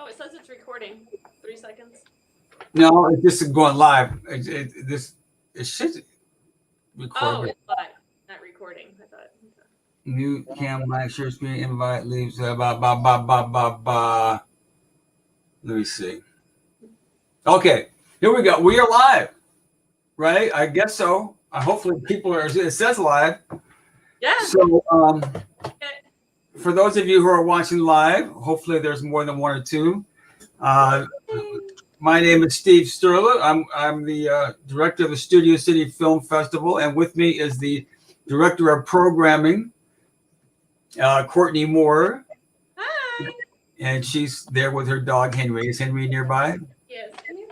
Oh, it says it's recording. 3 seconds. No, it's just going live. It should record. Oh, it's live, not recording. I thought. Mute cam, mic, share screen, invite, leaves. Let me see. Okay, here we go. We are live, right? I guess so. Hopefully, people are. It says live. Yeah. So, for those of you who are watching live, hopefully there's more than one or two. My name is Steve Sterling. I'm the director of the Studio City Film Festival, and with me is the director of programming, Courtney Moore. Hi. And she's there with her dog Henry. Is Henry nearby? Yes. Come here.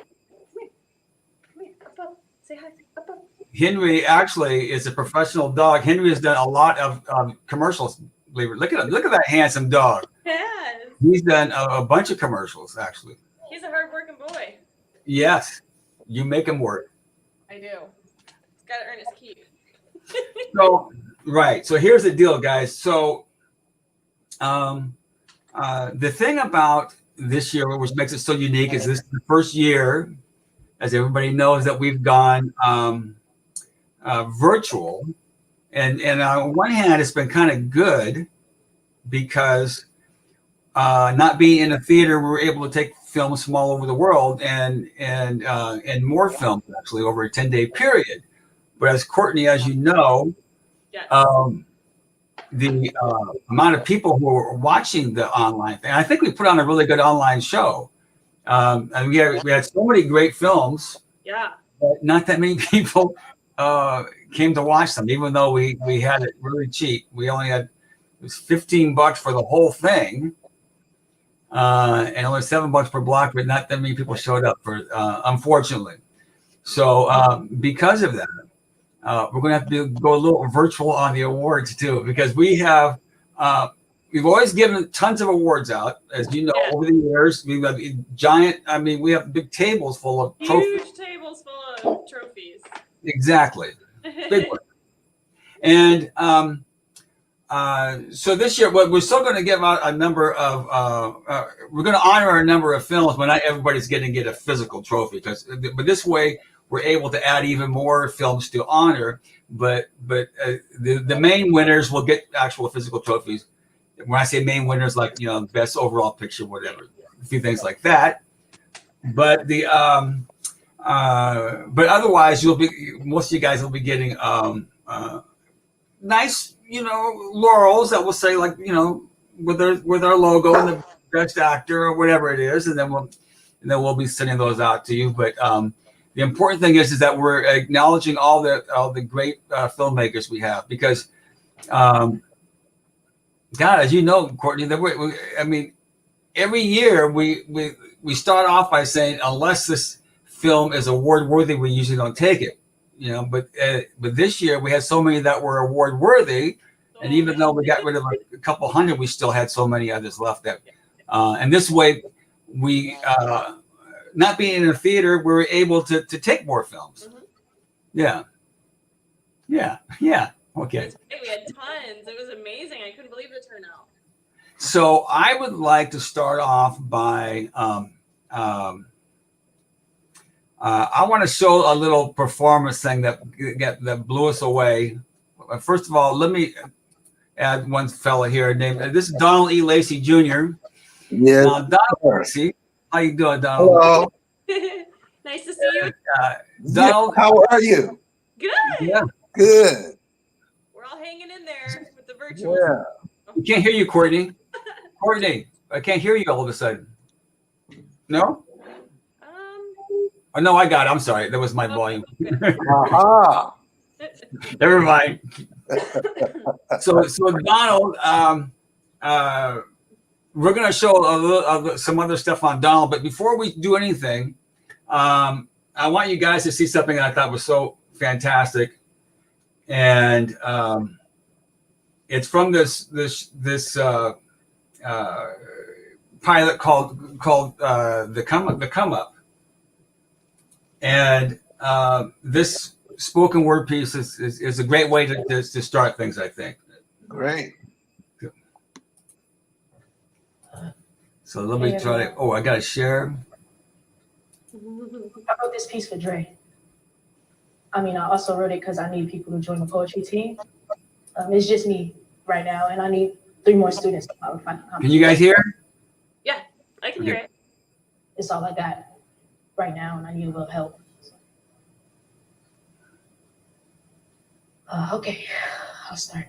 Come here. Up, up. Say hi. Up, up. Henry actually is a professional dog. Henry has done a lot of commercials. Look at him. Look at that handsome dog. Yes. He's done a bunch of commercials, actually. He's a hard-working boy. Yes, you make him work. I do. He's got to earn his keep. So, right. So here's the deal, guys. So, the thing about this year, which makes it so unique, is this is the first year, as everybody knows, that we've gone virtual. And on one hand, it's been kind of good because not being in a theater, we're able to take films from all over the world and more films actually over a 10-day period. But as Courtney, as you know, Yes. The amount of people who are watching the online thing, I think we put on a really good online show. And we had so many great films. Yeah. But not that many people came to watch them, even though we had it really cheap. We only had, it was $15 for the whole thing. And only $7 per block, but not that many people showed up for, unfortunately. So because of that, we're going to have to go a little virtual on the awards too, because we've always given tons of awards out, as you know, over the years. We've got giant. I mean, we have big tables full of trophies. Huge tables full of trophies. Exactly, big one. And so this year, we're still going to give out a number of. We're going to honor a number of films, but not everybody's going to get a physical trophy. But this way, we're able to add even more films to honor. But the main winners will get actual physical trophies. When I say main winners, like best overall picture, whatever, a few things like that. But but otherwise, most of you guys will be getting nice. Laurels that will say with our logo and the best actor or whatever it is, and then we'll be sending those out to you. But the important thing is that we're acknowledging all the great filmmakers we have, because God, as you know, Courtney, I mean, every year we start off by saying, unless this film is award worthy, we usually don't take it. But this year we had so many that were award worthy, and even though we got rid of a couple hundred, we still had so many others left. That and this way, we not being in a theater, we were able to take more films. Mm-hmm. Yeah. Okay. We had tons. It was amazing. I couldn't believe the turnout. So I would like to start off by. I want to show a little performance thing that blew us away. First of all, let me add one fella here named this is Donald E. Lacy Jr. Yes. Donald Lacy, how you doing, Donald? Hello. Nice to see you. Donald, how are you? Good. Yeah. Good. We're all hanging in there with the virtual. Yeah. We can't hear you, Courtney. Courtney, I can't hear you all of a sudden. No? Oh, no, I got it. I'm sorry. That was my volume. Aha. Never mind. So Donald, we're going to show some other stuff on Donald. But before we do anything, I want you guys to see something that I thought was so fantastic. And it's from this pilot called The Come Up. And this spoken word piece is a great way to start things, I think. Great. So let me try to. Oh, I got to share. I wrote this piece for Dre. I mean, I also wrote it because I need people to join the poetry team. It's just me right now, and I need 3 more students. Can you guys hear? Yeah, I can hear it. It's all I got right now, and I need a little help. Okay, I'll start.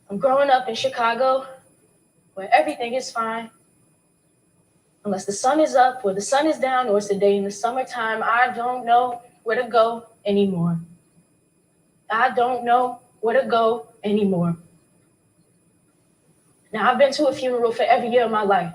I'm growing up in Chicago, where everything is fine. Unless the sun is up, or the sun is down, or it's the day in the summertime, I don't know where to go anymore. I don't know where to go anymore. Now, I've been to a funeral for every year of my life.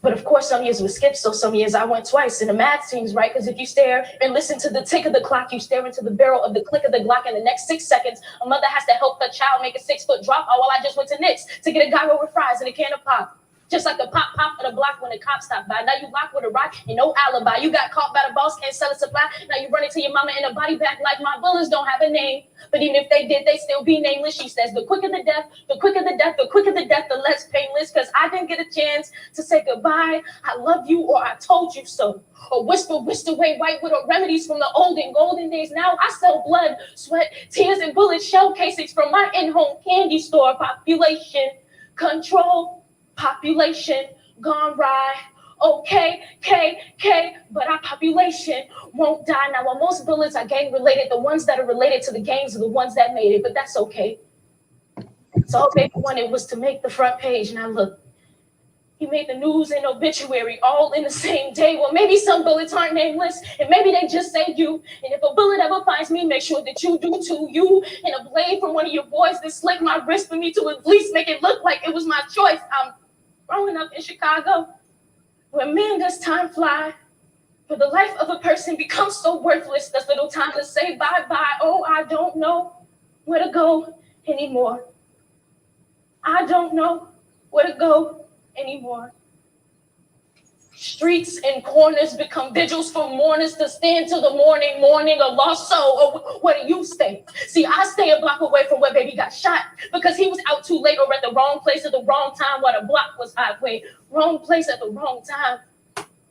But of course, some years were skipped, so some years I went twice. And the math seems right, because if you stare and listen to the tick of the clock, you stare into the barrel of the click of the Glock. In the next 6 seconds, a mother has to help her child make a 6-foot drop. Oh, well, I just went to Nick's to get a gyro with fries and a can of pop. Just like the pop of the block when the cops stop by. Now you locked with a rock and no alibi. You got caught by the boss, can't sell a supply. Now you run into your mama in a body bag like my bullets don't have a name. But even if they did, they still be nameless. She says, the quicker the death, the quicker the death, the quicker the death, the less painless. Because I didn't get a chance to say goodbye. I love you, or I told you so. Or whisper, whisked away white widow remedies from the old and golden days. Now I sell blood, sweat, tears, and bullet shell casings from my in-home candy store. Population control, population gone right. Okay, but our population won't die. Now, while most bullets are gang related, the ones that are related to the gangs are the ones that made it, but that's okay. So all baby wanted was to make the front page. Now look, he made the news and obituary all in the same day. Well, maybe some bullets aren't nameless, and maybe they just say you. And if a bullet ever finds me, make sure that you do too. You and a blade from one of your boys that slit my wrist for me to at least make it look like it was my choice. I'm growing up in Chicago, where man does time fly, where the life of a person becomes so worthless, there's little time to say bye-bye. Oh, I don't know where to go anymore. I don't know where to go anymore. Streets and corners become vigils for mourners to stand till the morning, mourning a lost soul. Or where do you stay? See, I stay a block away from where baby got shot because he was out too late or at the wrong place at the wrong time while the block was highway. Wrong place at the wrong time.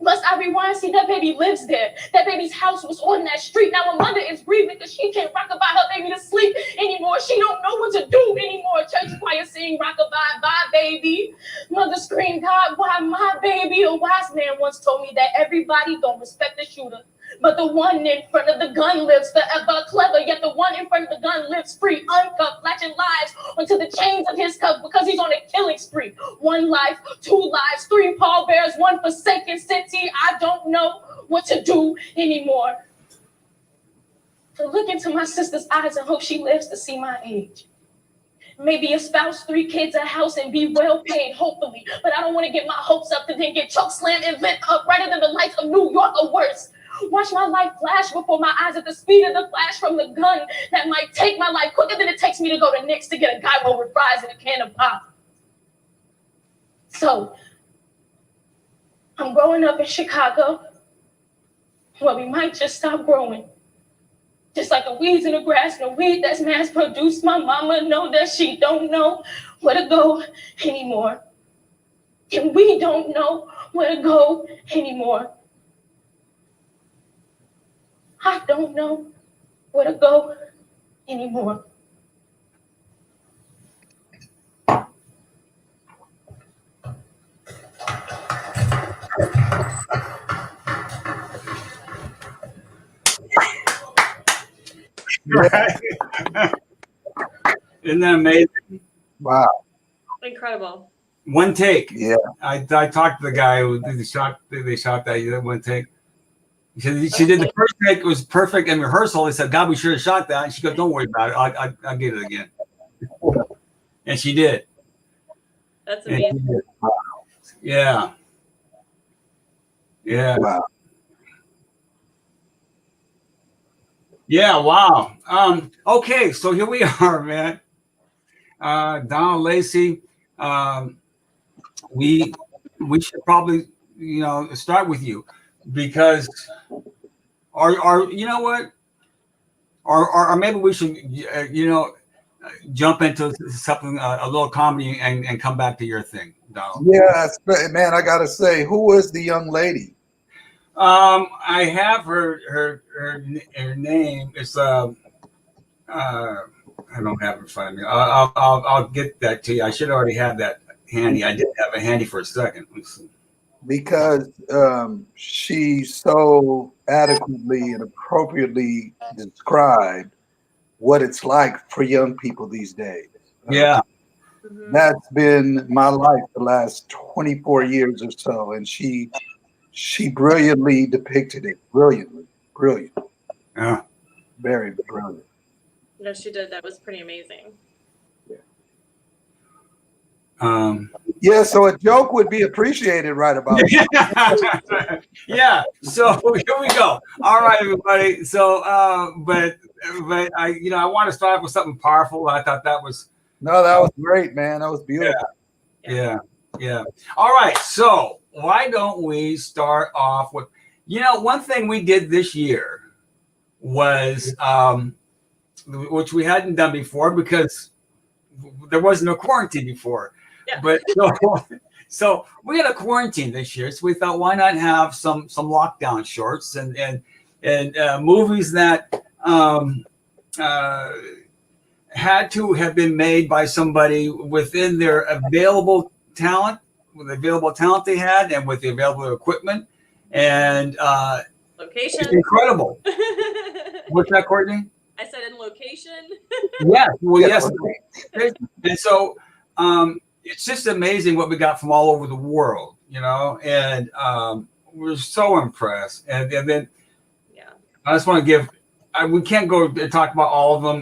Must I rewind? See, that baby lives there. That baby's house was on that street. Now a mother is grieving because she can't rock about her baby to sleep anymore. She don't know what to do anymore. Church choir sing rock-a-bye, bye, baby. Mother screamed, God, why my baby? A wise man once told me that everybody don't respect the shooter, but the one in front of the gun lives forever. Clever, yet the one in front of the gun lives free, uncuffed, latching lives onto the chains of his cuff because he's on a killing spree. 1 life, 2 lives, 3 pallbearers, 1 forsaken city. I don't know what to do anymore. To look into my sister's eyes and hope she lives to see my age. Maybe a spouse, 3 kids, a house, and be well paid, hopefully. But I don't want to get my hopes up to then get choke slammed and lit up brighter than the lights of New York or worse. Watch my life flash before my eyes at the speed of the flash from the gun that might take my life quicker than it takes me to go to Nick's to get a gyro with fries and a can of pop. So, I'm growing up in Chicago, where we might just stop growing. Just like the weeds in the grass, the weed that's mass produced. My mama know that she don't know where to go anymore. And we don't know where to go anymore. I don't know where to go anymore. Right. Isn't that amazing? Wow. Incredible. 1 take. Yeah. I talked to the guy who did the shot. They shot that 1 take. He said she did the first take. It was perfect in rehearsal. He said, God, we should have shot that. And she goes, don't worry about it. I'll get it again. And she did. That's amazing. Yeah. Yeah. Wow. Yeah. Wow. Okay. So here we are, man. Donald Lacy. We should probably, start with you because or you know what? Or maybe we should, jump into something a little comedy and come back to your thing, Donald. Yes, man. I gotta say, who is the young lady? I have her name. It's I don't have it in front of me. I'll get that to you. I should already have that handy. I didn't have it handy for a second. Let's see. Because she so adequately and appropriately described what it's like for young people these days. Yeah. That's been my life the last 24 years or so, and she brilliantly depicted it. Brilliant, Yeah. very brilliant. No, she did. That was pretty amazing. Yeah, so a joke would be appreciated right about now. Yeah. So here we go. All right, everybody. So, but I, I want to start with something powerful. I thought that was. No, that was great, man. That was beautiful. Yeah. All right. So why don't we start off with, one thing we did this year was, which we hadn't done before because there wasn't a quarantine before. Yeah. But so we had a quarantine this year, so we thought, why not have some lockdown shorts and movies that had to have been made by somebody within their available talent, with the available talent they had, and with the available equipment, and Location. it's incredible. What's that, Courtney? I said in location. Yeah. Well, yes. And so it's just amazing what we got from all over the world, and we're so impressed. And then I just want to give, we can't go and talk about all of them,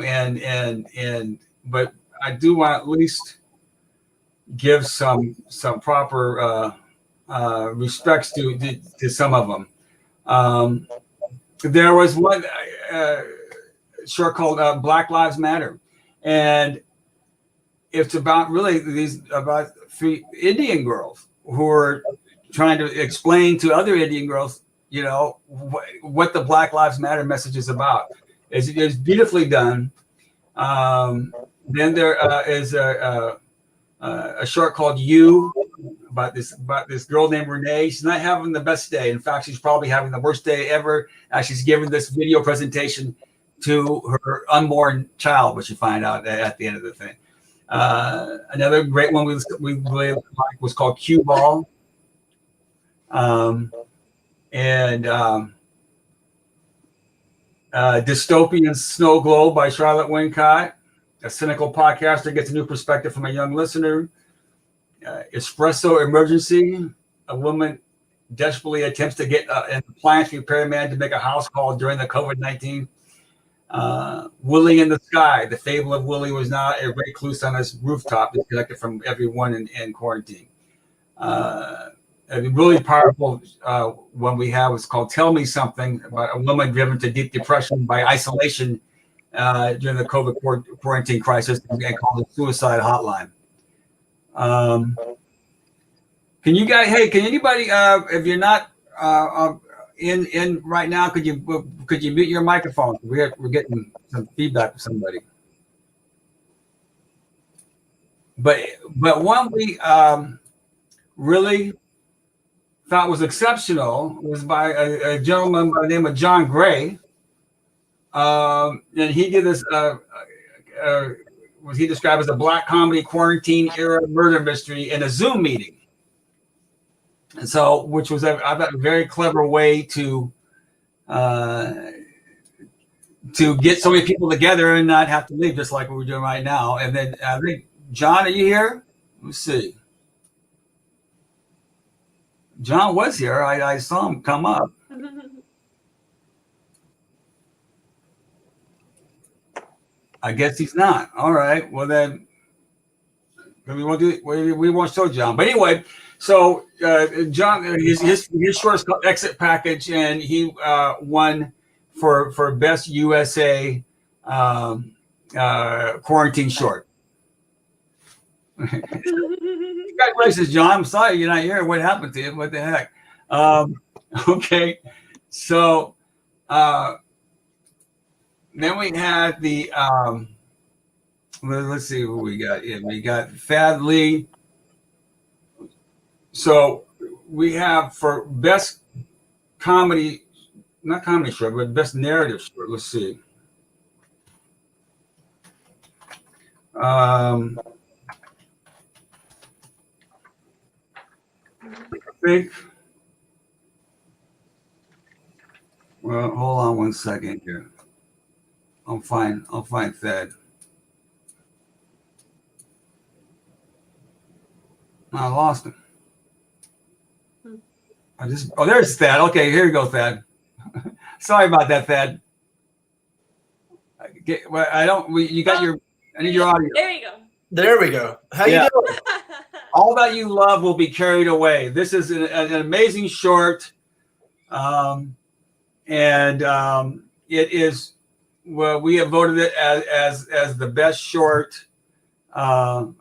but I do want to at least give some proper respects to some of them. There was one short called Black Lives Matter, and it's about about 3 Indian girls who are trying to explain to other Indian girls, what the Black Lives Matter message is about. It's beautifully done. Then there is a short called "You" about this girl named Renee. She's not having the best day. In fact, she's probably having the worst day ever. She's giving this video presentation to her unborn child, which you find out at the end of the thing. Another great one we really liked was called "Cue Ball," and "Dystopian Snow Globe" by Charlotte Wincott. A cynical podcaster gets a new perspective from a young listener. "Espresso Emergency," a woman desperately attempts to get an appliance repairman to make a house call during the COVID-19. "Willie in the Sky," the fable of Willie was not a recluse on his rooftop, disconnected from everyone in quarantine. A really powerful one we have was called "Tell Me Something," about a woman driven to deep depression by isolation during the COVID quarantine crisis, and called the Suicide Hotline. Can anybody, if you're not in right now, could you mute your microphone? We're getting some feedback from somebody. But one we really thought was exceptional was by a gentleman by the name of John Gray, and he did this. What he described as a black comedy quarantine era murder mystery in a Zoom meeting. And so, which was I thought a very clever way to get so many people together and not have to leave, just like what we're doing right now. And then I think, John, are you here? Let's see. John was here. I saw him come up. I guess he's not. All right. Well, then we won't show John. But anyway, so John, his short is called "Exit Package," and he won for best USA quarantine short. Congratulations, John. I'm sorry you're not here. What happened to you? What the heck? Okay. So then we had the let's see who we got in. We got Thad Lee. So we have for best comedy, not comedy short, but best narrative short. Let's see. I think. Well, hold on one second here. I'll find Thad. I lost him. There's Thad. Okay, here you go, Thad. Sorry about that, Thad. You got your. I need your audio. There you go. There we go. How you doing? All That You Love Will Be Carried Away. This is an amazing short, and it is. Well, we have voted it as the best short of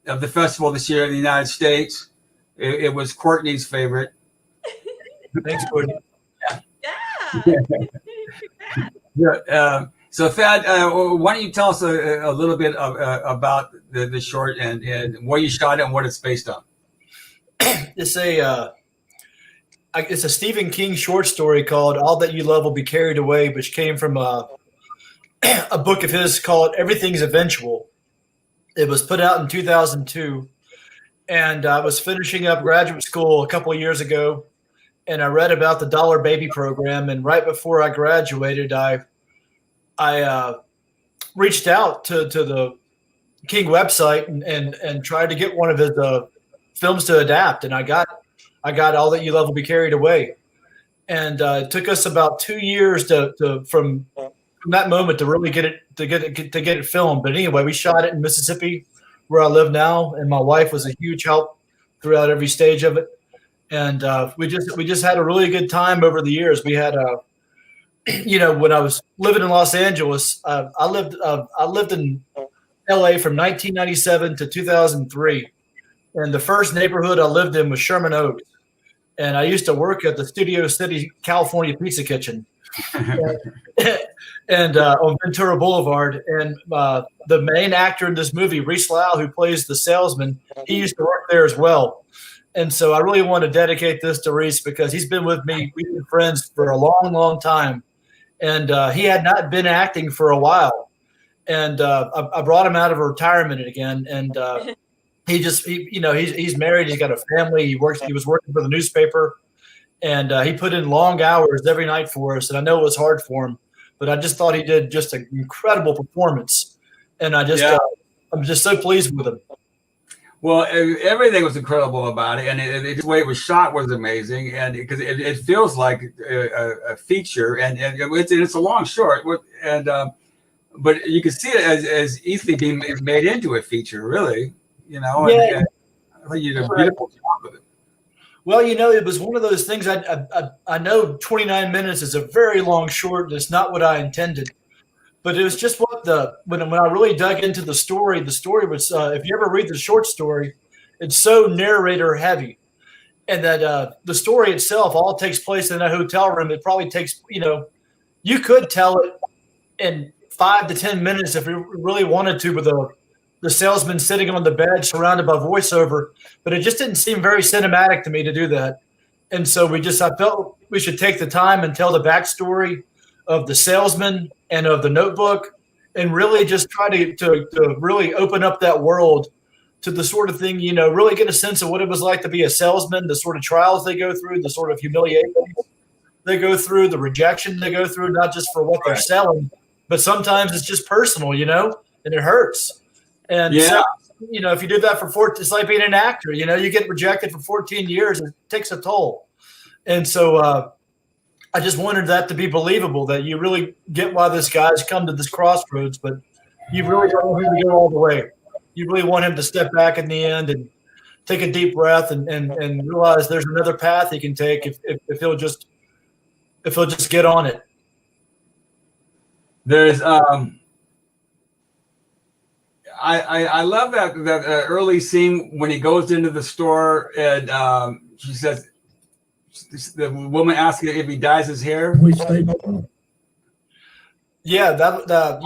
the festival this year in the United States. It was Courtney's favorite. Thanks, Courtney. Yeah. So Thad, why don't you tell us a little bit about the short and where you shot it and what it's based on? It's a Stephen King short story called "All That You Love Will Be Carried Away," which came from a book of his called "Everything's Eventual." It was put out in 2002, and I was finishing up graduate school a couple of years ago, and I read about the Dollar Baby program. And right before I graduated, I reached out to the King website and tried to get one of his films to adapt, and I got All That You Love Will Be Carried Away, and it took us about 2 years from that moment to really get it filmed. But anyway, we shot it in Mississippi, where I live now, and my wife was a huge help throughout every stage of it, and we just had a really good time over the years. We had when I was living in Los Angeles, I lived in LA from 1997 to 2003. And the first neighborhood I lived in was Sherman Oaks. And I used to work at the Studio City, California Pizza Kitchen and on Ventura Boulevard. And the main actor in this movie, Reese Lau, who plays the salesman, he used to work there as well. And so I really want to dedicate this to Reese because he's been with me. We've been friends for a long, long time. And he had not been acting for a while. And I brought him out of retirement again. And he's married. He's got a family. He was working for the newspaper. And he put in long hours every night for us. And I know it was hard for him. But I just thought he did just an incredible performance. And I'm just so pleased with him. Well, everything was incredible about it, and the way it was shot was amazing, and because it feels like a feature, and it's a long short, but you can see it as easily being made into a feature, really, Yeah. And I think you did a beautiful job with it. Well, it was one of those things. I know 29 minutes is a very long short, and it's not what I intended. But it was just when I really dug into the story was, if you ever read the short story, it's so narrator heavy. And that the story itself all takes place in a hotel room. It probably takes, you could tell it in 5 to 10 minutes if you really wanted to, with the salesman sitting on the bed surrounded by voiceover. But it just didn't seem very cinematic to me to do that. And so I felt we should take the time and tell the backstory of the salesman and of the notebook, and really just try to really open up that world to the sort of thing, really get a sense of what it was like to be a salesman, the sort of trials they go through, the sort of humiliation they go through, the rejection they go through, not just for what they're selling, but sometimes it's just personal, and it hurts. And so, if you did that for 14, it's like being an actor, you get rejected for 14 years, it takes a toll. And so, I just wanted that to be believable, that you really get why this guy's come to this crossroads, but you really don't want him to go all the way. You really want him to step back in the end and take a deep breath and realize there's another path he can take if he'll just get on it. There's I love that early scene when he goes into the store and she says, the woman asks if he dyes his hair. Yeah, that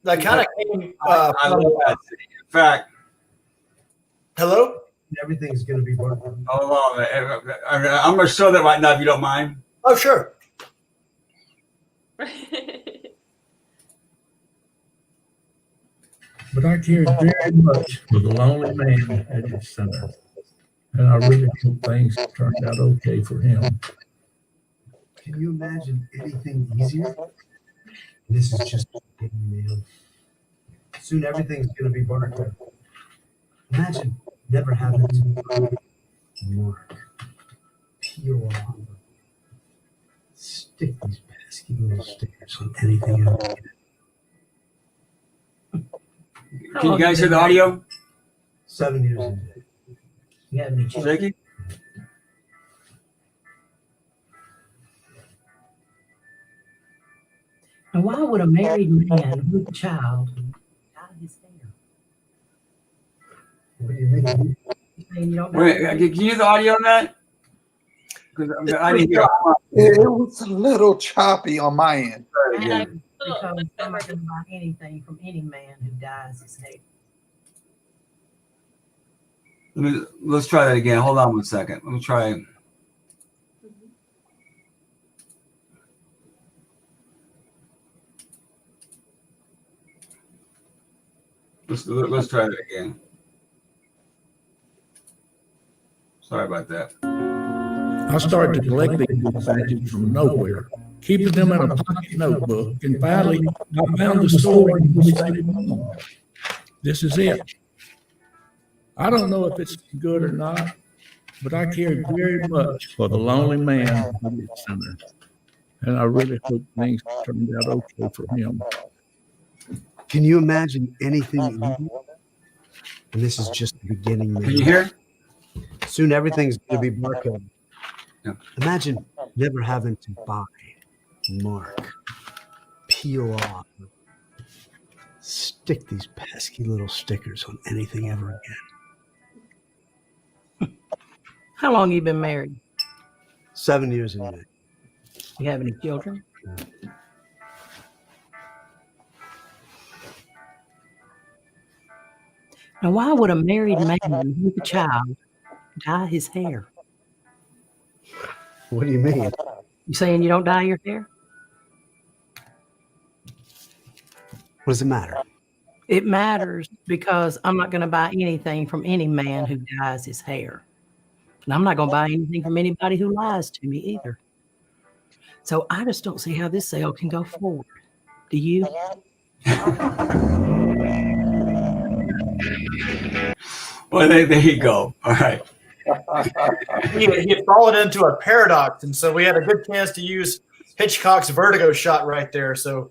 that kind of came. I love that city. In fact, hello. Everything's going to be worth it. hold on. I'm going to show that right now if you don't mind. Oh, sure. But I care very much for the lonely man at his center. And I really hope things turned out okay for him. Can you imagine anything easier? This is just man. Soon everything's going to be barcode. Imagine never having to mark, peel off, stick these pesky little stickers on anything else. Can you guys hear the audio? 7 years into it. You have any children? Shaky? Now, why would a married man with a child dye his hair? What do you mean? You saying you don't dye Wait, your hair? can you hear the audio on that? Because I didn't hear It was a little choppy on my end. it again. Because I'm not going to buy anything from any man who dyes his hair. Let's try that again. Hold on one second. Let me try. Let's try that again. Sorry about that. I started to collect these patches from nowhere, keeping them in a pocket notebook, and finally I found the story in which they belong. This is it. I don't know if it's good or not, but I care very much for the lonely man at his center. And I really hope things turned out okay for him. Can you imagine anything easier? And this is just the beginning, man. Can you hear? Soon everything's going to be barcode. Yeah. Imagine never having to buy, mark, peel off, stick these pesky little stickers on anything ever again. How long you been married? 7 years in May. You have any children? Now, why would a married man with a child dye his hair? What do you mean? You saying you don't dye your hair? What does it matter? It matters because I'm not going to buy anything from any man who dyes his hair. And I'm not going to buy anything from anybody who lies to me either. So I just don't see how this sale can go forward. Do you? Well, there you go. All right. He had fallen into a paradox, and so we had a good chance to use Hitchcock's vertigo shot right there. So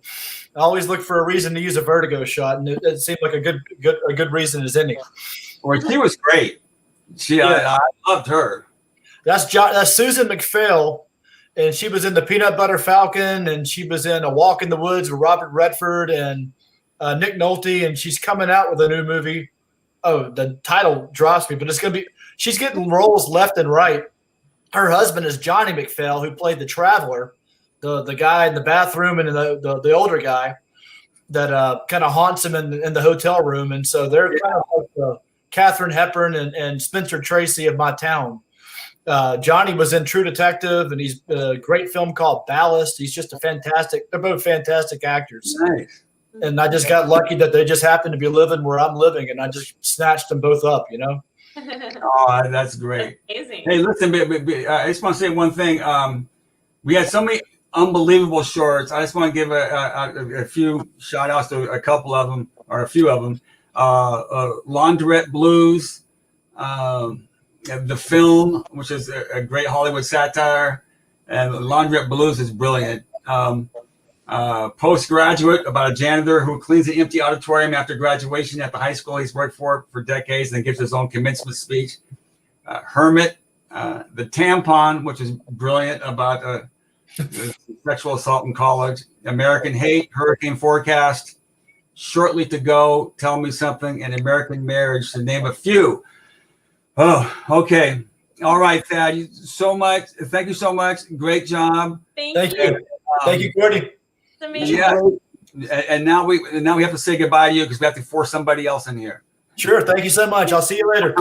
I always look for a reason to use a vertigo shot, and it seemed like a good reason as any. Well, she was great. I loved her. That's Susan Mcphail, and she was in the Peanut Butter Falcon, and she was in A Walk in the Woods with Robert Redford and Nick Nolte, and she's coming out with a new movie. Oh, the title drops me, but it's going to be – she's getting roles left and right. Her husband is Johnny Mcphail, who played the Traveler, the guy in the bathroom and the older guy that kind of haunts him in the hotel room. And so they're kind of like the Katharine Hepburn and Spencer Tracy of my town. Johnny was in True Detective, and he's a great film called Ballast. He's just they're both fantastic actors. Nice. And I just got lucky that they just happened to be living where I'm living, and I just snatched them both up, you know? Oh, that's great. Amazing. Hey, listen, I just want to say one thing. We had so many unbelievable shorts. I just want to give a few shout outs to a couple of them, or a few of them. Launderette Blues, the film, which is a great Hollywood satire, and Launderette Blues is brilliant. Postgraduate, about a janitor who cleans an empty auditorium after graduation at the high school he's worked for decades, and then gives his own commencement speech. Hermit, the Tampon, which is brilliant, about sexual assault in college. American Hate, Hurricane Forecast, Shortly to Go, Tell Me Something, and American Marriage, to name a few. Oh, okay. All right, Thad, thank you so much. Great job. Thank you. Thank you, Courtney. It's amazing. Yeah. And now we have to say goodbye to you because we have to force somebody else in here. Sure. Thank you so much. I'll see you later.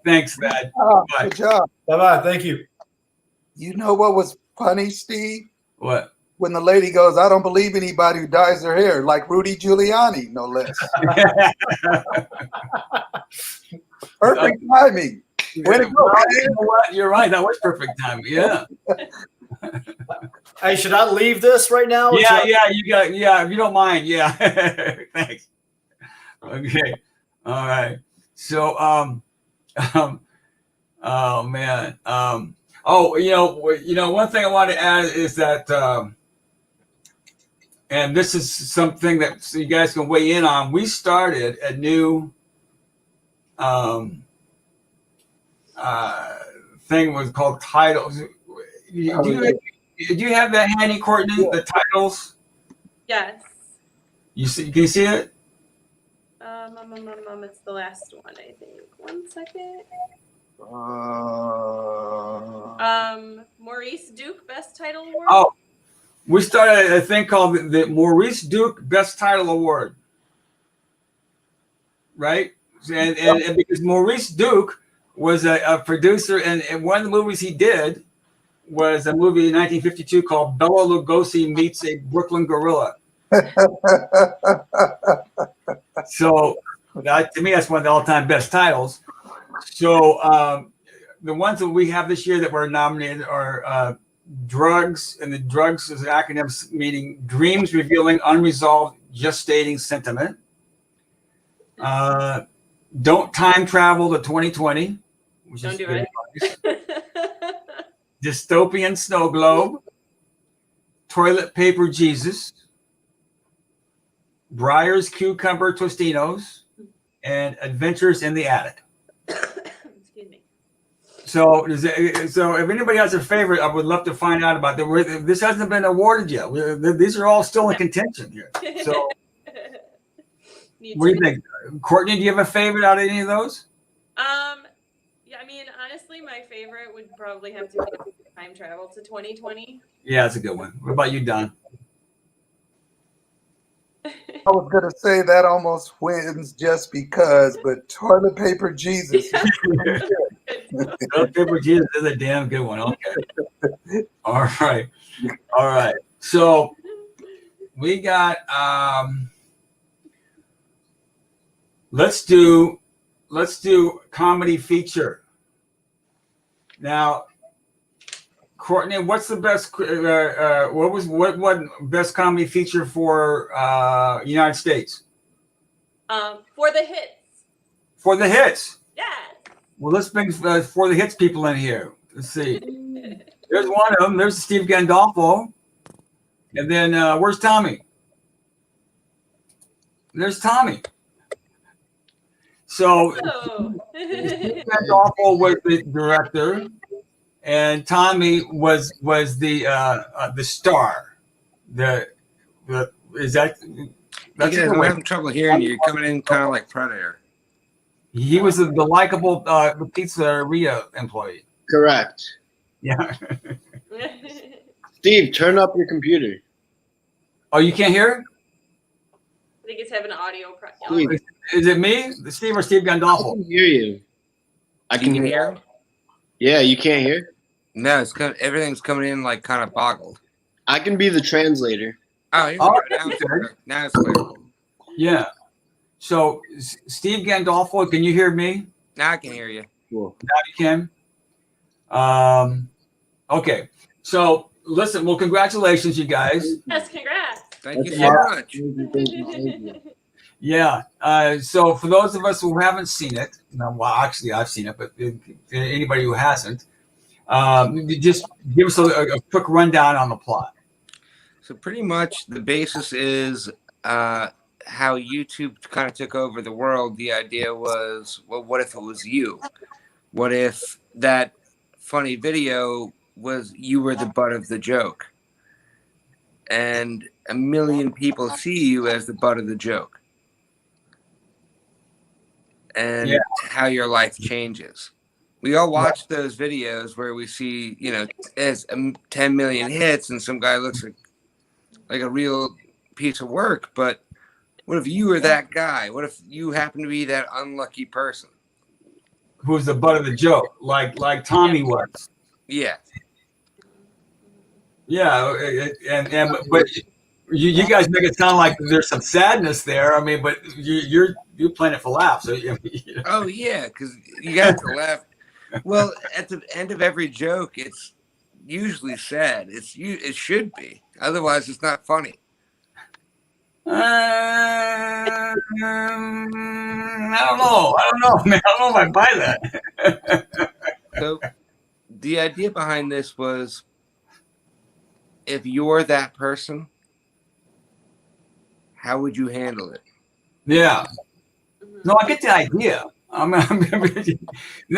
Thanks, Thad. Bye. Good job. Bye-bye. Thank you. You know what was funny, Steve? What? When the lady goes, I don't believe anybody who dyes their hair, like Rudy Giuliani, no less. Perfect timing. Way to go. Well, you know what? You're right. That was perfect timing. Yeah. Hey, should I leave this right now? or should I- If you don't mind, yeah. Thanks. Okay. All right. So, oh man. One thing I want to add is that, and this is something that so you guys can weigh in on. We started a new thing was called titles. Do you have that handy, Courtney? The titles. Yes. Can you see it? It's the last one, I think. 1 second. Maurice Duke Best Title Award. Oh, we started a thing called the Maurice Duke Best Title Award, right? And because Maurice Duke was a producer, and one of the movies he did was a movie in 1952 called Bela Lugosi Meets a Brooklyn Gorilla. So to me, that's one of the all-time best titles. So the ones that we have this year that were nominated are Drugs, and the Drugs is an acronym meaning Dreams Revealing Unresolved Gestating Sentiment. Don't Time Travel to 2020. Which Don't is do good it. advice. Dystopian Snow Globe. Toilet Paper Jesus. Briar's Cucumber Tostinos. And Adventures in the Attic. Excuse me. So if anybody has a favorite, I would love to find out about it. This hasn't been awarded yet. These are all still in contention here. So what do you think? Courtney, do you have a favorite out of any of those? Yeah, I mean, honestly, my favorite would probably have to be Time Travel to 2020. Yeah, that's a good one. What about you, Don? I was going to say that almost wins just because, but Toilet Paper Jesus. Toilet Paper Jesus is a damn good one. Okay. All right. So we got let's do comedy feature. Now, Courtney, what's the best? What best comedy feature for United States? For the hits. For the hits. Yeah. Well, let's bring for the hits people in here. Let's see. There's one of them. There's Steve Gandolfo. And then where's Tommy? There's Tommy. So Steve Gandolfo was the director, and Tommy was the star. Is that? That's I'm having trouble hearing you. You're coming in kind of like Predator. He was the likable pizzeria employee. Correct. Yeah. Steve, turn up your computer. Oh, you can't hear? I think it's having an audio problem. Is it me, Steve, or Steve Gandolfo? I can hear you. I can hear. Yeah, you can't hear? No, everything's coming in like kind of boggled. I can be the translator. Oh, now it's clear. Yeah. So, Steve Gandolfo, can you hear me? Now I can hear you. Cool. Now you can. Okay. So, listen. Well, congratulations, you guys. Yes, congrats. Thank you so much. Thank you. Yeah. So, for those of us who haven't seen it, well, actually, I've seen it, but anybody who hasn't, just give us a quick rundown on the plot. So, pretty much the basis is how YouTube kind of took over the world. The idea was, well, what if it was you? What if that funny video was you were the butt of the joke? And a million people see you as the butt of the joke. And how your life changes. We all watch those videos where we see, as 10 million hits and some guy looks like a real piece of work, but what if you were that guy? What if you happen to be that unlucky person? Who's the butt of the joke, like Tommy was. Yeah. Yeah, but you guys make it sound like there's some sadness there. I mean, but you're playing it for laughs. So, you know. Oh yeah, because you got to laugh. Well, at the end of every joke, it's usually sad. It should be. Otherwise, it's not funny. I don't know, man. I don't know if I buy that. So, the idea behind this was, if you're that person, how would you handle it? Yeah. No, I get the idea.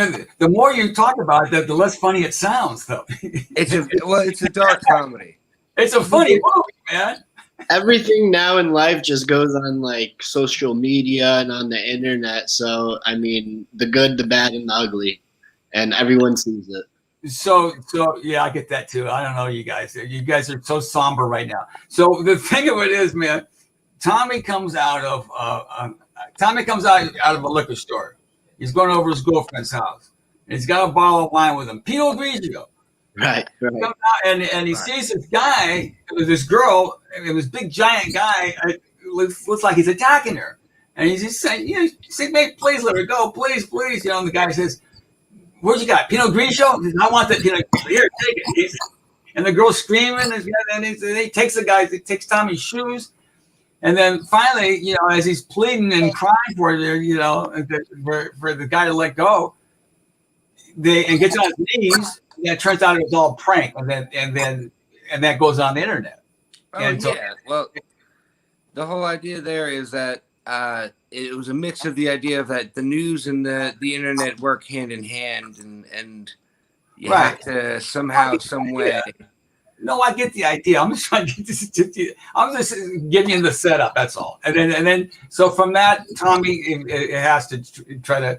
The more you talk about it, the less funny it sounds, though. It's a dark comedy. It's a funny movie, man. Everything now in life just goes on like social media and on the internet. So I mean, the good, the bad, and the ugly, and everyone sees it. So yeah, I get that too. I don't know, you guys. You guys are so somber right now. So the thing of it is, man, Tommy comes out of a liquor store. He's going over to his girlfriend's house. And he's got a bottle of wine with him, Pinot Grigio. Right. Comes out and he sees this guy, this girl, this big giant guy. Looks like he's attacking her, and he's just saying, "Mate, please let her go, please." And the guy says, "What you got? Pinot Grigio? I want that Pinot Grigio. Here, take it." And the girl's screaming, and he takes Tommy's shoes. And then finally, as he's pleading and crying for her, for the guy to let go, and gets on his knees. And it turns out it was all a prank, and that goes on the internet. Well, the whole idea there is that it was a mix of the idea of that the news and the internet work hand in hand, and you have to somehow, some way. No, I get the idea. I'm just trying to get this. I'm just giving you the setup. That's all. And then, so from that, Tommy it has to try to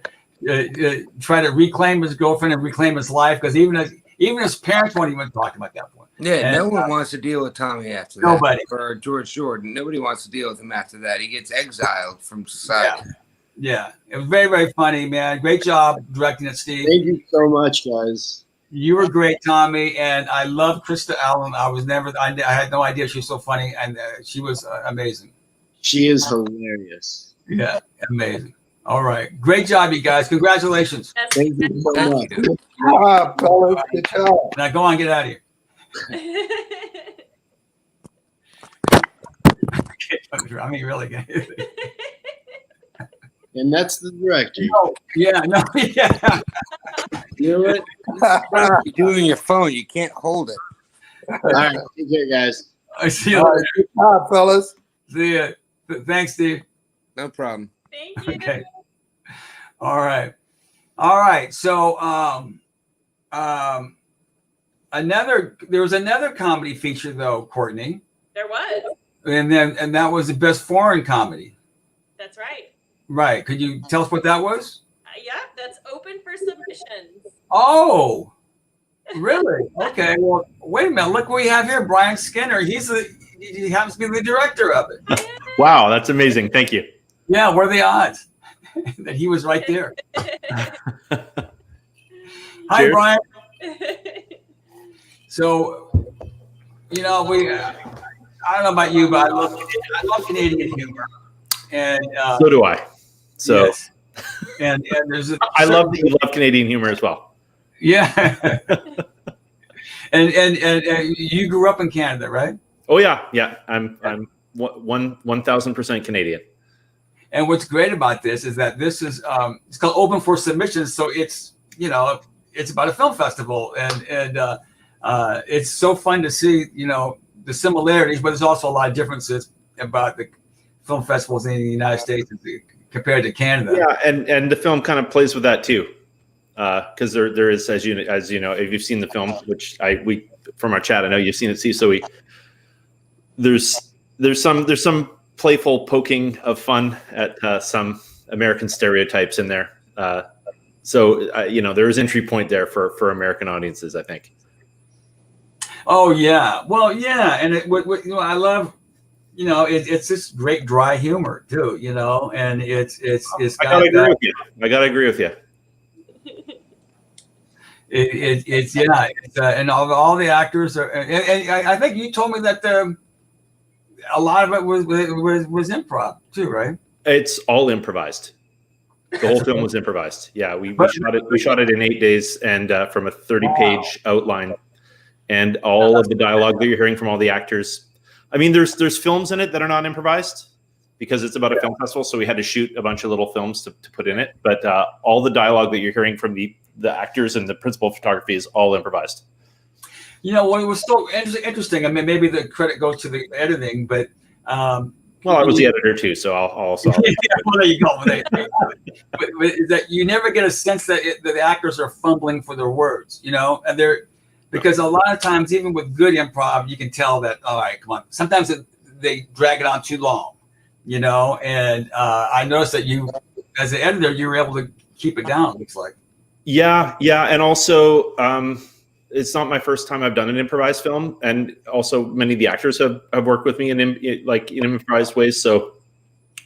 reclaim his girlfriend and reclaim his life, because even his parents won't even talk about that point. Yeah, no one wants to deal with Tommy after that. Nobody. Or George Jordan. Nobody wants to deal with him after that. He gets exiled from society. Yeah. It was very, very funny, man. Great job directing it, Steve. Thank you so much, guys. You were great, Tommy, and I love Krista Allen. I had no idea she was so funny, and she was amazing. She is hilarious. Yeah, amazing. All right, great job, you guys. Congratulations. Thank you so much. Good job, fellas. Good job. Now go on, get out of here. I mean, really. And that's the director. No, yeah. You know what? You're doing your phone. You can't hold it. All right, take care, guys. I see you later. Good job, fellas. See ya. Thanks, Steve. No problem. Thank you. Okay. All right. So, there was another comedy feature though, Courtney. There was. And that was the best foreign comedy. That's right. Right. Could you tell us what that was? Yeah, that's open for submissions. Oh, really? Okay. Well, wait a minute. Look what we have here. Brian Skinner. He happens to be the director of it. Wow, that's amazing. Thank you. Yeah. What are the odds that he was right there? Hi, Cheers. Brian. So, I don't know about you, but I love Canadian humor. And So do I. So, yes. and there's I love that you love Canadian humor as well. Yeah. and you grew up in Canada, right? Oh yeah. I'm 1,000% Canadian. And what's great about this is that this is it's called Open for Submissions. So it's it's about a film festival, and it's so fun to see the similarities, but there's also a lot of differences about the film festivals in the United States compared to Canada. Yeah, and the film kind of plays with that too, because there is, as you know, if you've seen the film, which we from our chat, I know you've seen it. So there's some playful poking of fun at some American stereotypes in there. So there is entry point there for American audiences, I think. Oh yeah, well yeah, and what I love, you know, it's just great dry humor too, you know, and it's I gotta agree with you. I gotta agree with you. It's and all the actors are, and I think you told me that a lot of it was improv too, right? It's all improvised. The whole film was improvised. Yeah, we shot it in 8 days and from a 30-page outline, and all of the dialogue that you're hearing from all the actors. I mean, there's films in it that are not improvised because it's about a film festival, so we had to shoot a bunch of little films to put in it. But all the dialogue that you're hearing from the actors and the principal photography is all improvised. You know, what was so interesting, I mean, maybe the credit goes to the editing, but well, I was the editor too, so I'll also. Yeah, well, there you go. But that you never get a sense that the actors are fumbling for their words, you know, and because a lot of times, even with good improv, you can tell that, all right, come on. Sometimes they drag it on too long, you know, and I noticed that you, as an editor, you were able to keep it down, it looks like. Yeah, and also it's not my first time I've done an improvised film, and also many of the actors have worked with me in improvised ways, so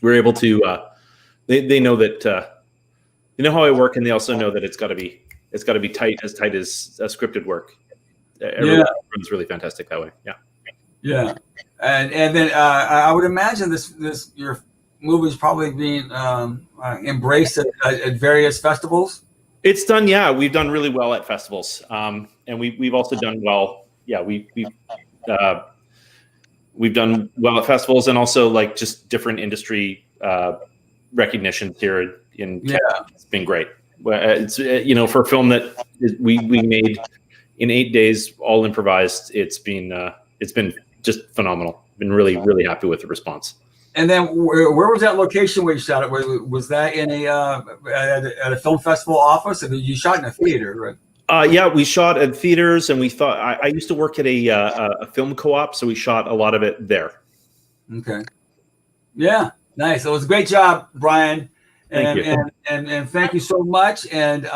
we're able to they know that they know how I work, and they also know that it's got to be tight as scripted work. Everyone's really fantastic that way. Yeah, and then I would imagine this your movie's probably being embraced at various festivals. It's done, yeah. We've done really well at festivals, and we've also done well. Yeah, we've done well at festivals, and also like just different industry recognitions here in Canada. It's been great. It's you know, for a film that we made in 8 days, all improvised. It's been just phenomenal. Been really happy with the response. And then where was that location where you shot it? Was that in at a film festival office? Or you shot in a theater, right? Yeah, we shot at theaters, and we thought I used to work at a film co-op, so we shot a lot of it there. Okay. Yeah, nice. It was a great job, Brian. Thank you. And thank you so much. And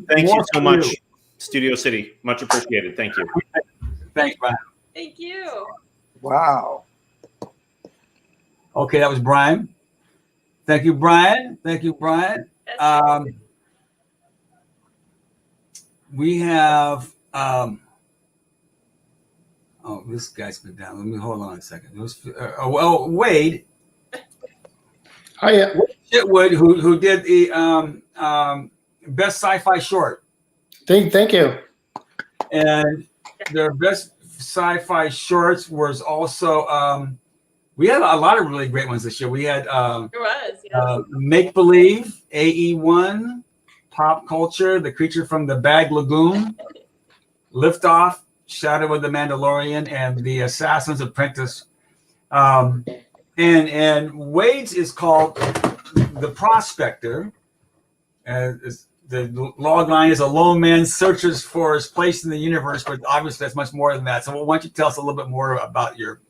thank you so much, Studio City. Much appreciated. Thank you. Thanks, Brian. Thank you. Wow. Okay, that was Brian. Thank you, Brian. Thank you, Brian. We have this guy's been down. Let me hold on a second. It was Wade. Hiya. Chitwood, who did the best sci-fi short. Thank you. And their best sci-fi shorts was also we had a lot of really great ones this year. We had Make Believe, AE1, Pop Culture, The Creature from the Bag Lagoon, Liftoff, Shadow of the Mandalorian, and The Assassin's Apprentice. And Wade's is called The Prospector. The log line is a lone man searches for his place in the universe, but obviously that's much more than that. So why don't you tell us a little bit more about your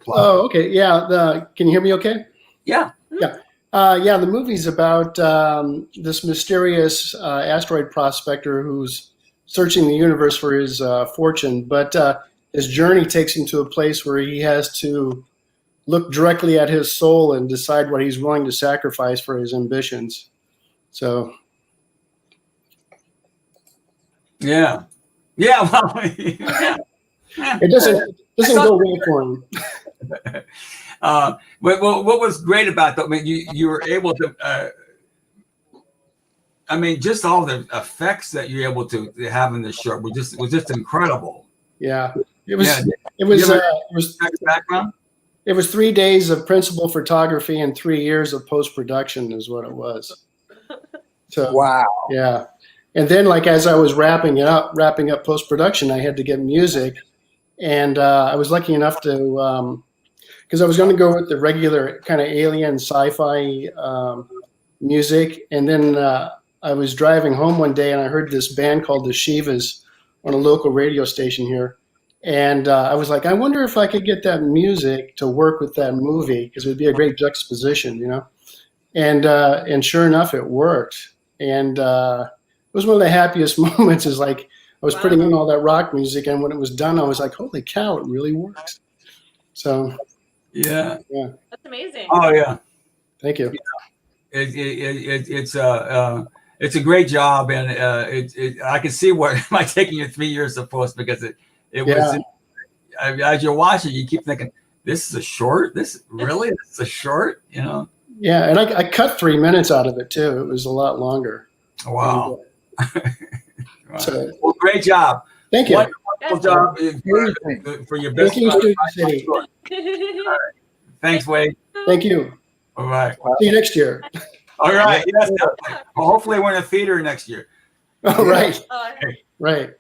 plot? Oh, okay. Yeah. Can you hear me okay? Yeah. Yeah. The movie's about this mysterious asteroid prospector who's searching the universe for his fortune, but his journey takes him to a place where he has to look directly at his soul and decide what he's willing to sacrifice for his ambitions. So... Yeah. Well, it doesn't go well for him. But what was great about that? I mean, you were able to. I mean, just all the effects that you're able to have in the short was just incredible. Yeah, it was background. It was 3 days of principal photography and 3 years of post production, is what it was. So wow. Yeah. And then, like, as I was wrapping up post production, I had to get music, and I was lucky enough to, because I was going to go with the regular kind of alien sci-fi music, and then I was driving home one day, and I heard this band called the Shivas on a local radio station here, and I was like, I wonder if I could get that music to work with that movie, because it would be a great juxtaposition, you know, and sure enough, it worked, and it was one of the happiest moments. Is like I was putting in all that rock music, and when it was done, I was like, "Holy cow, it really works!" So, yeah. That's amazing. Oh yeah. Thank you. It's a great job, and I can see why it might taking you 3 years to post, because it was, as you're watching, you keep thinking, this is a short. This is a short, you know. Yeah, and I cut 3 minutes out of it too. It was a lot longer. Wow. So, well, great job. Thank you. Wonderful job for your best. Thank you, Studio City. Thanks, Wade. Thank you. All right. See you next year. All right. Yes. Well, hopefully, we're in a theater next year. All right. Right.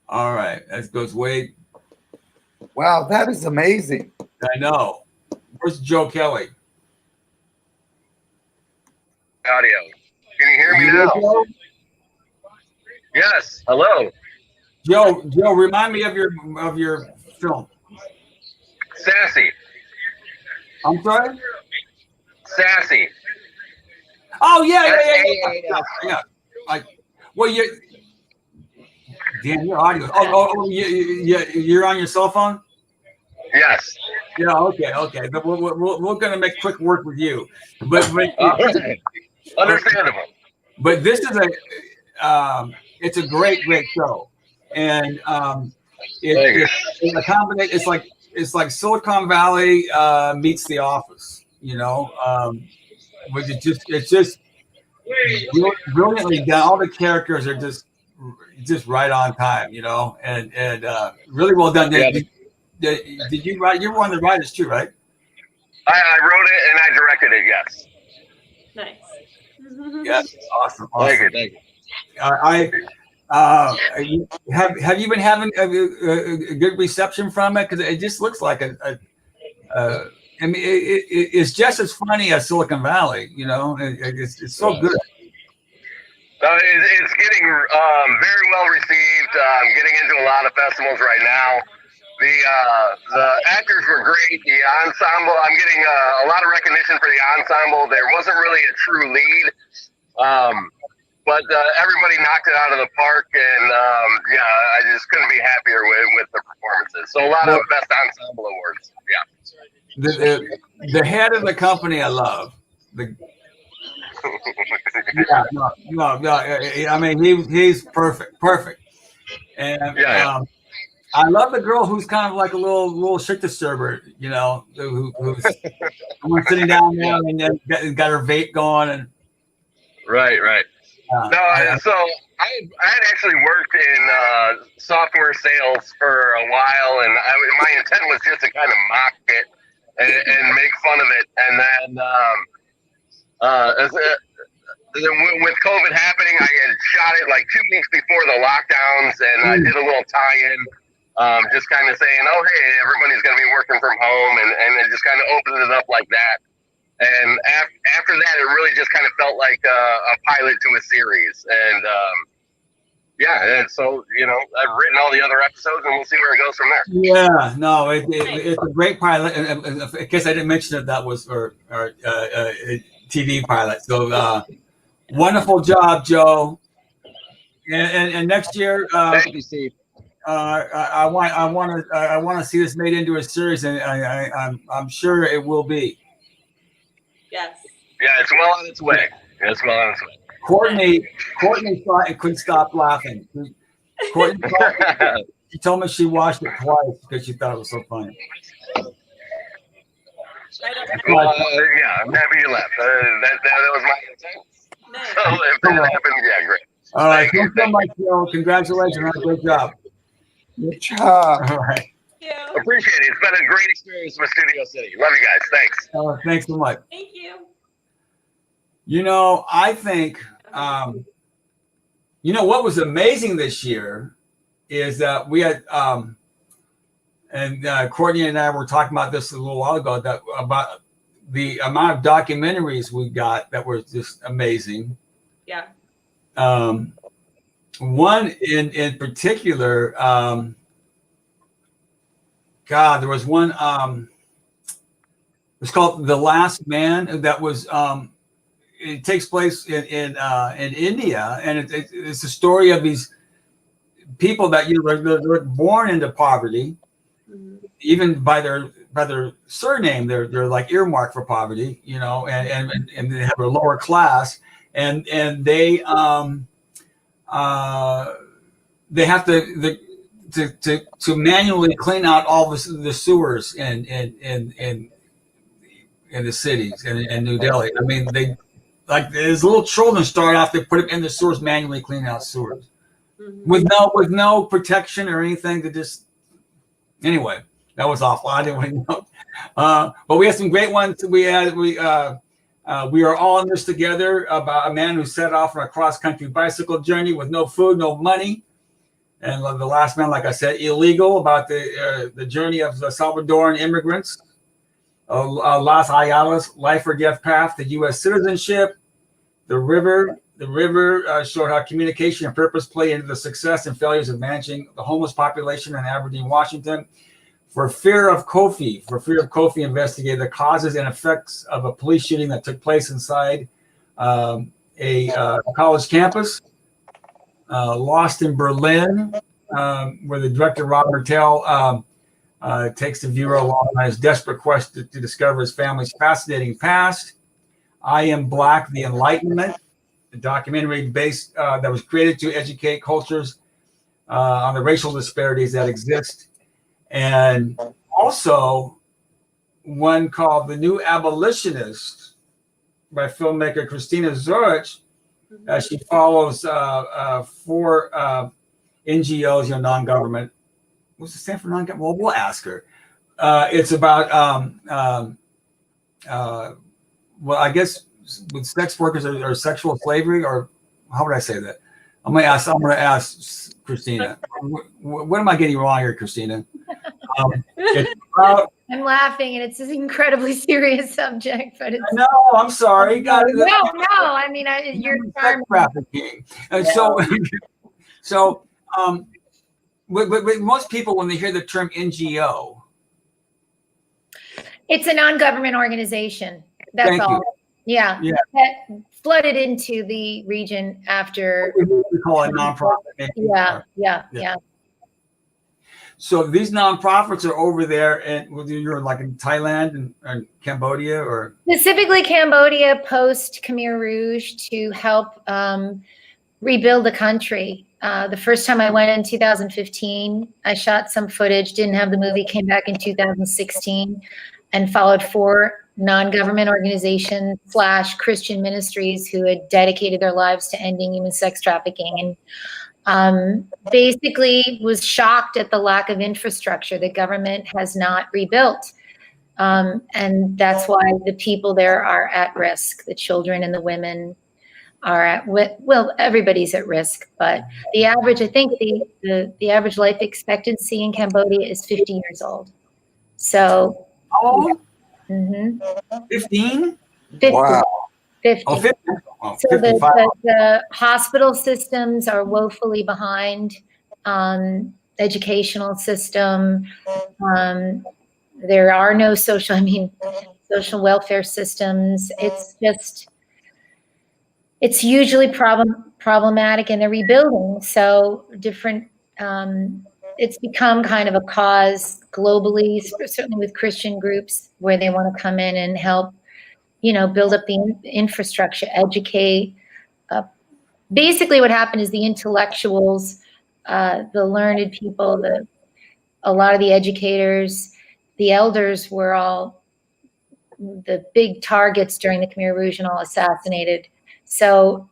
All right. That goes Wade. Wow, that is amazing. I know. Where's Joe Kelly? Audio. Can you hear me now? Yes. Hello. Joe, remind me of your film. Sassy. I'm sorry? Sassy. Oh yeah. Well, damn, your audio. You're on your cell phone? Yes. Yeah. Okay. But we're gonna make quick work with you. But Understandable. But this is it's a great show, and it's a combination. It's like Silicon Valley meets The Office, you know. Which it's just brilliantly done. All the characters are just right on time, you know, and really well done. Did you write? You were one of the writers too, right? I wrote it and I directed it. Yes. Nice. Yes. Awesome. Thank you. Have you been having a good reception from it? Because it just looks like I mean, it's just as funny as Silicon Valley, you know. It's so good. It's getting very well received. Getting into a lot of festivals right now. The actors were great. The ensemble, I'm getting a lot of recognition for the ensemble. There wasn't really a true lead, but everybody knocked it out of the park, and I just couldn't be happier with the performances. So a lot of best ensemble awards. Yeah. The head of the company, I love. I mean, he's perfect, and I love the girl who's kind of like a little shit disturber, you know, who's sitting down there and then got her vape going and. Right. So I had actually worked in software sales for a while, and my intent was just to kind of mock it and make fun of it, and then with COVID happening, I had shot it like 2 weeks before the lockdowns, and I did a little tie-in, just kind of saying, oh, hey, everybody's going to be working from home, and it just kind of opened it up like that. And after that, it really just kind of felt like a pilot to a series. And and so, you know, I've written all the other episodes, and we'll see where it goes from there. Yeah, no, it's a great pilot. And in case I didn't mention that was our TV pilot. So wonderful job, Joe. And next year, thank you, Steve. I want to see this made into a series, and I'm sure it will be. Yes. Yeah, it's well on its way. Courtney thought it couldn't stop laughing. Courtney, she told me she watched it twice because she thought it was so funny. Well, I'm happy you left. That was my intent. So if that happened, great. All right, thanks so much, Joe. Congratulations on a great job. Good job. All right. Appreciate it. It's been a great experience with Studio City. Love you guys. Thanks. Thanks so much. Thank you. You know, I think, what was amazing this year is that we had, and Courtney and I were talking about this a little while ago, about the amount of documentaries we got that were just amazing. Yeah. One in particular, there was one. It's called The Last Man. That was it takes place in India, and it's a story of these people that they're born into poverty, even by their surname, they're like earmarked for poverty, you know, and they have a lower class, and they have to manually clean out all the sewers in the cities in New Delhi. I mean, they like as little children start off, they put them in the sewers, manually clean out sewers with no protection or anything. To just anyway, that was awful. I didn't want to know. But we had some great ones. We are all in this together about a man who set off on a cross-country bicycle journey with no food, no money. And the last man, like I said, illegal, about the journey of the Salvadoran immigrants. Las Ayalas, life or death path to U.S. citizenship. The river showed how communication and purpose play into the success and failures of managing the homeless population in Aberdeen, Washington. For fear of Kofi, investigated the causes and effects of a police shooting that took place inside a college campus. Lost in Berlin, where the director, Rob Mcphail, takes the viewer along on his desperate quest to discover his family's fascinating past. I Am Black the Enlightenment, a documentary based that was created to educate cultures on the racial disparities that exist. And also one called The New Abolitionist by filmmaker Christina Zurich. She follows 4 NGOs, non-government. What's the stand for non-government? Well, we'll ask her. It's about, well, I guess with sex workers or sexual slavery, or how would I say that? I'm going to ask Christina. What am I getting wrong here, Christina? It's about, I'm laughing, and it's an incredibly serious subject, but it's. No, I'm sorry. No, I mean, you're sex trafficking. And so, but most people, when they hear the term NGO, it's a non-government organization. That's Thank all. you. Yeah. That flooded into the region after. We call it nonprofit. Yeah. So these nonprofits are over there, and whether you're like in Thailand and Cambodia, or Specifically Cambodia post Khmer Rouge to help rebuild the country. The first time I went in 2015, I shot some footage, didn't have the movie, came back in 2016 and followed 4 non-government organizations / Christian ministries who had dedicated their lives to ending human sex trafficking, and basically was shocked at the lack of infrastructure. The government has not rebuilt. And that's why the people there are at risk. The children and the women are at, well, everybody's at risk, but the average, I think the average life expectancy in Cambodia is 50 years old. So. Oh, 15? 50. Wow. 50. Oh, 50. Oh, so 55. the hospital systems are woefully behind. Educational system. There are no social welfare systems. It's usually problematic, and they're rebuilding. So different, it's become kind of a cause globally, certainly with Christian groups, where they want to come in and help, build up the infrastructure, educate. Basically what happened is the intellectuals, the learned people, a lot of the educators, the elders were all the big targets during the Khmer Rouge and all assassinated. So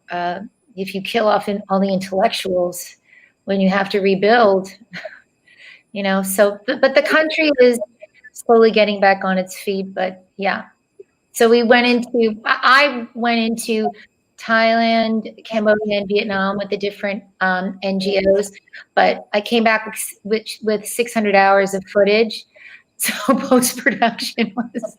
if you kill off all the intellectuals when you have to rebuild, but the country is slowly getting back on its feet. But yeah, so I went into Thailand, Cambodia, and Vietnam with the different NGOs, but I came back with 600 hours of footage. So post-production was,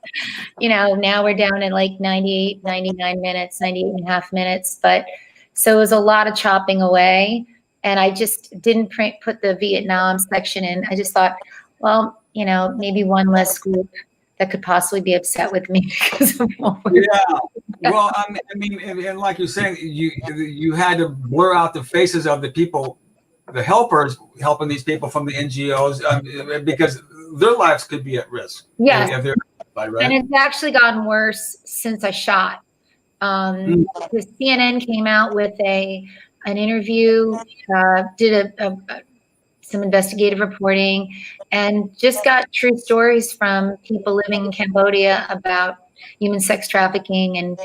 now we're down at like 98, 99 minutes, 98 and a half minutes. But so it was a lot of chopping away. And I just didn't put the Vietnam section in. I just thought, well, maybe one less group that could possibly be upset with me because of what Well, I mean, and like you're saying, you had to blur out the faces of the people, the helpers helping these people from the NGOs, because their lives could be at risk. Yes. If they're right. And it's actually gotten worse since I shot. The CNN came out with an interview, did some investigative reporting, and just got true stories from people living in Cambodia about human sex trafficking and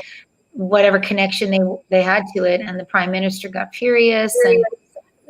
whatever connection they had to it. And the prime minister got furious and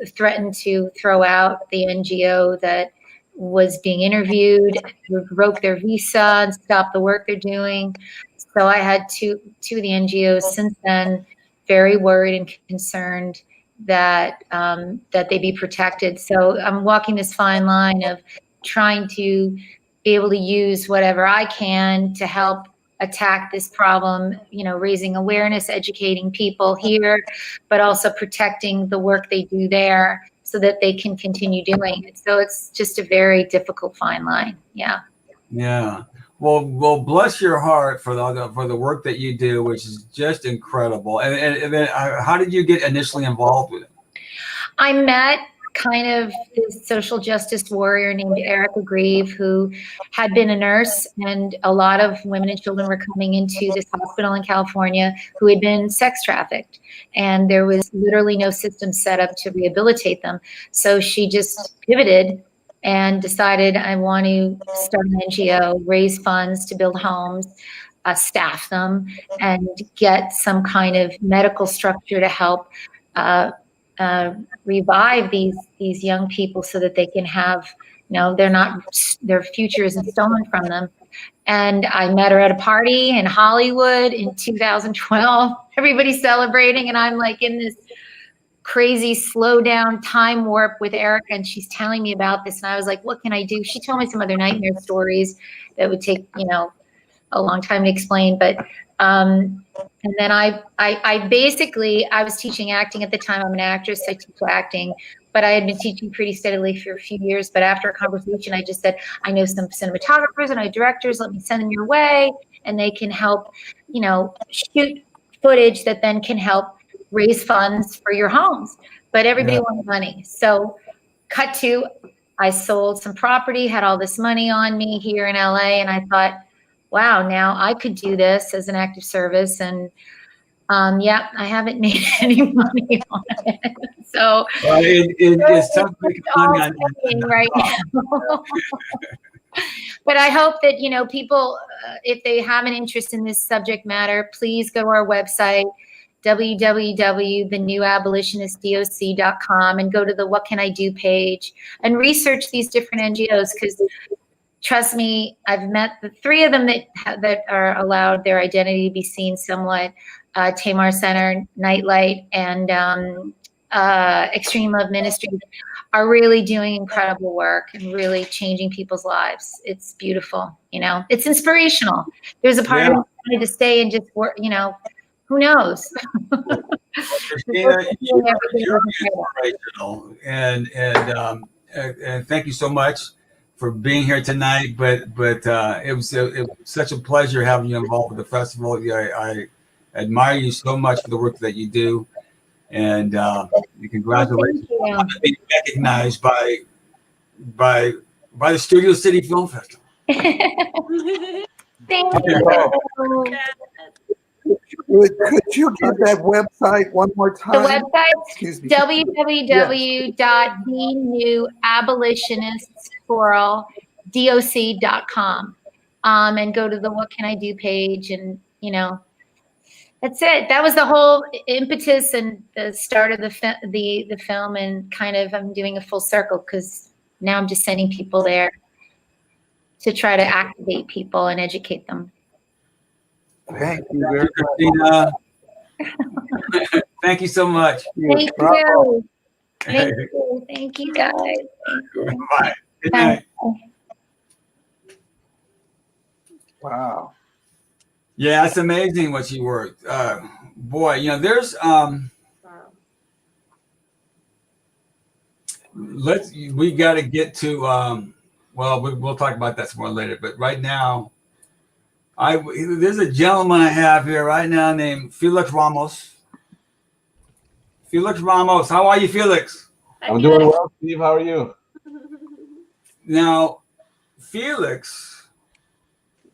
threatened to throw out the NGO that was being interviewed, revoke their visa and stop the work they're doing. So I had two of the NGOs since then very worried and concerned that that they be protected. So I'm walking this fine line of trying to be able to use whatever I can to help attack this problem, raising awareness, educating people here, but also protecting the work they do there so that they can continue doing it. So it's just a very difficult fine line. Yeah. Yeah. Well, bless your heart for the work that you do, which is just incredible. And then how did you get initially involved with it? I met kind of this social justice warrior named Erica Grieve, who had been a nurse, and a lot of women and children were coming into this hospital in California who had been sex trafficked, and there was literally no system set up to rehabilitate them. So she just pivoted and decided, I want to start an NGO, raise funds to build homes, staff them, and get some kind of medical structure to help revive these young people so that they can have, their future isn't stolen from them. And I met her at a party in Hollywood in 2012. Everybody's celebrating, and I'm like in this crazy slow down time warp with Erica, and she's telling me about this, and I was like, what can I do? She told me some other nightmare stories that would take a long time to explain, but and then I basically, I was teaching acting at the time. I'm an actress, I teach acting, but I had been teaching pretty steadily for a few years. But after a conversation, I just said, I know some cinematographers and I know directors, let me send them your way, and they can help, shoot footage that then can help raise funds for your homes. But everybody wanted money. So cut to, I sold some property, had all this money on me here in LA, and I thought, wow, now I could do this as an active service. And I haven't made any money on it. So it's tough to make money on it right now. But I hope that, people, if they have an interest in this subject matter, please go to our website, www.thenewabolitionistdoc.com, and go to the What Can I Do page and research these different NGOs, because trust me, I've met the three of them that are allowed their identity to be seen somewhat. Tamar Center, Nightlight, and Extreme Love Ministries are really doing incredible work and really changing people's lives. It's beautiful, it's inspirational. There's a part of me that wanted to stay and just work, who knows? Christina, you're inspirational, and thank you so much for being here tonight. But it was such a pleasure having you involved with the festival. I admire you so much for the work that you do, and congratulations on being recognized by the Studio City Film Festival. Thank you. Could you give that website one more time? The website, www.thenewabolitionistdoc.com, and go to the What Can I Do page, and that's it. That was the whole impetus and the start of the film, and kind of I'm doing a full circle because now I'm just sending people there to try to activate people and educate them. Thank you very Christina. Thank you so much. Thank you. Thank you. Thank you, guys. Thank you. Bye. Good night. Wow. Yeah, it's amazing what you worked. Boy, there's we got to get to we'll talk about that some more later, but right now There's a gentleman I have here right now named Felix Ramos. Felix Ramos, how are you, Felix? I'm doing well, Steve. How are you? Now, Felix,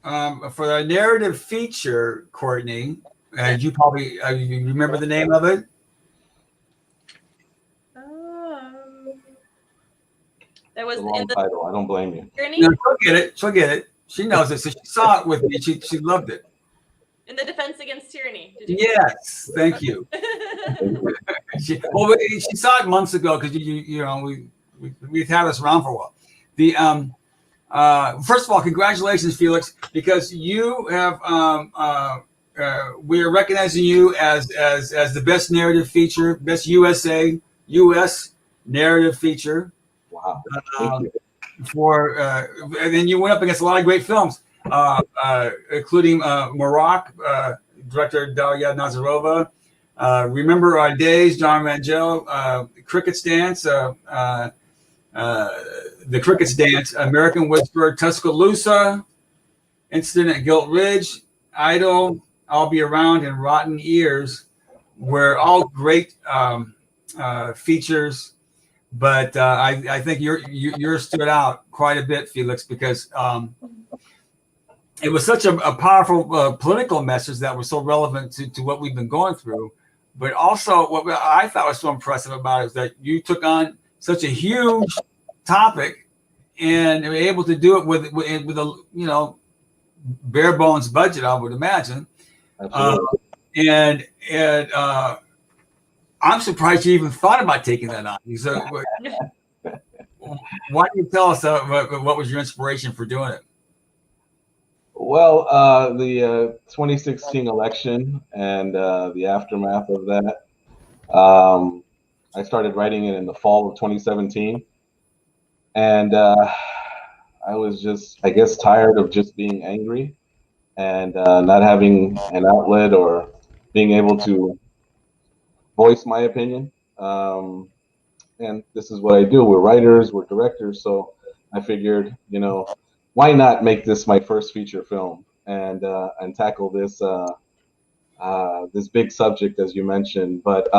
for the narrative feature, Courtney, you probably you remember the name of it? That was The wrong title. I don't blame you. No, she'll get it. She'll get it. She knows it. So she saw it with me. She loved it. In the Defense Against Tyranny. Did you? Yes, thank you. she saw it months ago because you know we've had us around for a while. The first of all, congratulations, Felix, because you have we are recognizing you as the best narrative feature, best U.S. narrative feature. Wow. And then you went up against a lot of great films, including Maurice, director Daria Nazarova, Remember Our Days, John Rangel, Cricket's Dance, The Cricket's Dance, American Whisperer, Tuscaloosa, Incident at Gilt Ridge, Idol, I'll Be Around, and Rotten Ears were all great features. But I think yours stood out quite a bit, Felix, because it was such a powerful political message that was so relevant to what we've been going through. But also, what I thought was so impressive about it is that you took on such a huge topic and were able to do it with a bare bones budget, I would imagine. And I'm surprised you even thought about taking that on. So, why don't you tell us what was your inspiration for doing it? Well, the 2016 election and the aftermath of that, I started writing it in the fall of 2017. And I was just, I guess, tired of just being angry and not having an outlet or being able to voice my opinion. And this is what I do. We're writers, we're directors. So I figured, why not make this my first feature film and tackle this this big subject, as you mentioned. But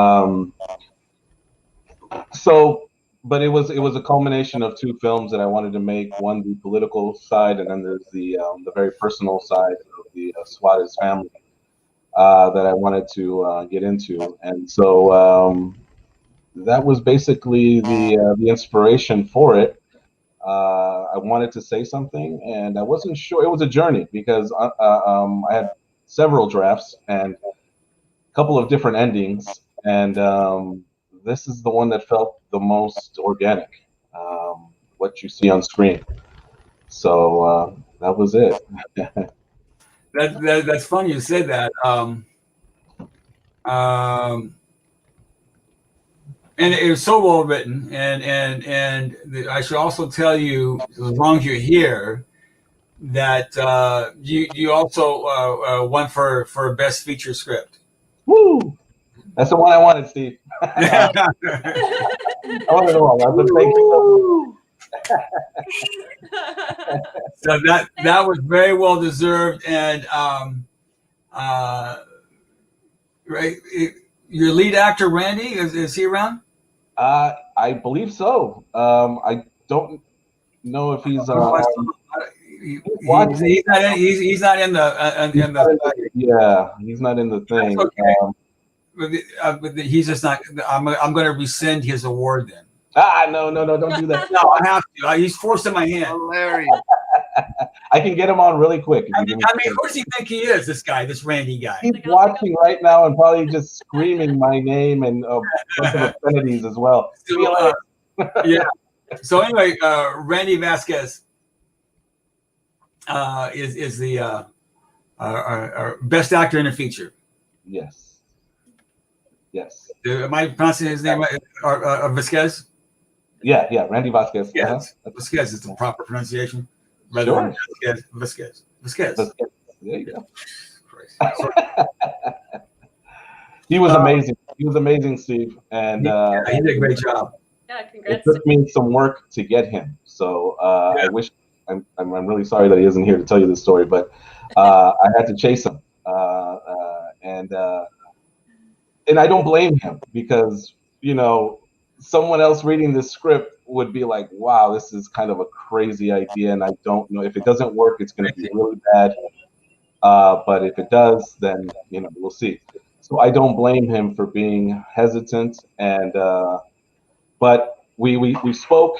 it was a culmination of two films that I wanted to make. One, the political side, and then there's the very personal side of the Suarez family that I wanted to get into. And so that was basically the inspiration for it. I wanted to say something, and I wasn't sure. It was a journey because I had several drafts and a couple of different endings, and this is the one that felt the most organic, what you see on screen. So that was it. That's funny you said that. And it was so well written, and I should also tell you, as long as you're here, that you also won for best feature script. Woo! That's the one I wanted, Steve. I wanted them all. But thank you. So that was very well deserved, and right. Your lead actor Randy is he around? I believe so. I don't know if he's. He's not in the. Yeah, he's not in the thing. Okay. He's just not. I'm going to rescind his award then. No, don't do that. No, I have to. He's forced in my hand. Hilarious. I can get him on really quick. I mean, who does he think he is? This guy, this Randy guy. He's watching right now and probably just screaming my name and a bunch of obscenities as well. So, yeah. So anyway, Randy Vasquez is the our best actor in a feature. Yes. Am I pronouncing his name right? Vasquez? Yeah, Randy Vasquez. Yes, Vasquez is the proper pronunciation. Sure. Vasquez. There you go. He was amazing. He was amazing, Steve, and he did a great job. Yeah, congrats. It took me some work to get him. So I wish. I'm really sorry that he isn't here to tell you this story, but I had to chase him, and I don't blame him because someone else reading this script would be like, "Wow, this is kind of a crazy idea," and I don't know if it doesn't work, it's going to be really bad. But if it does, then we'll see. So I don't blame him for being hesitant, and but we spoke,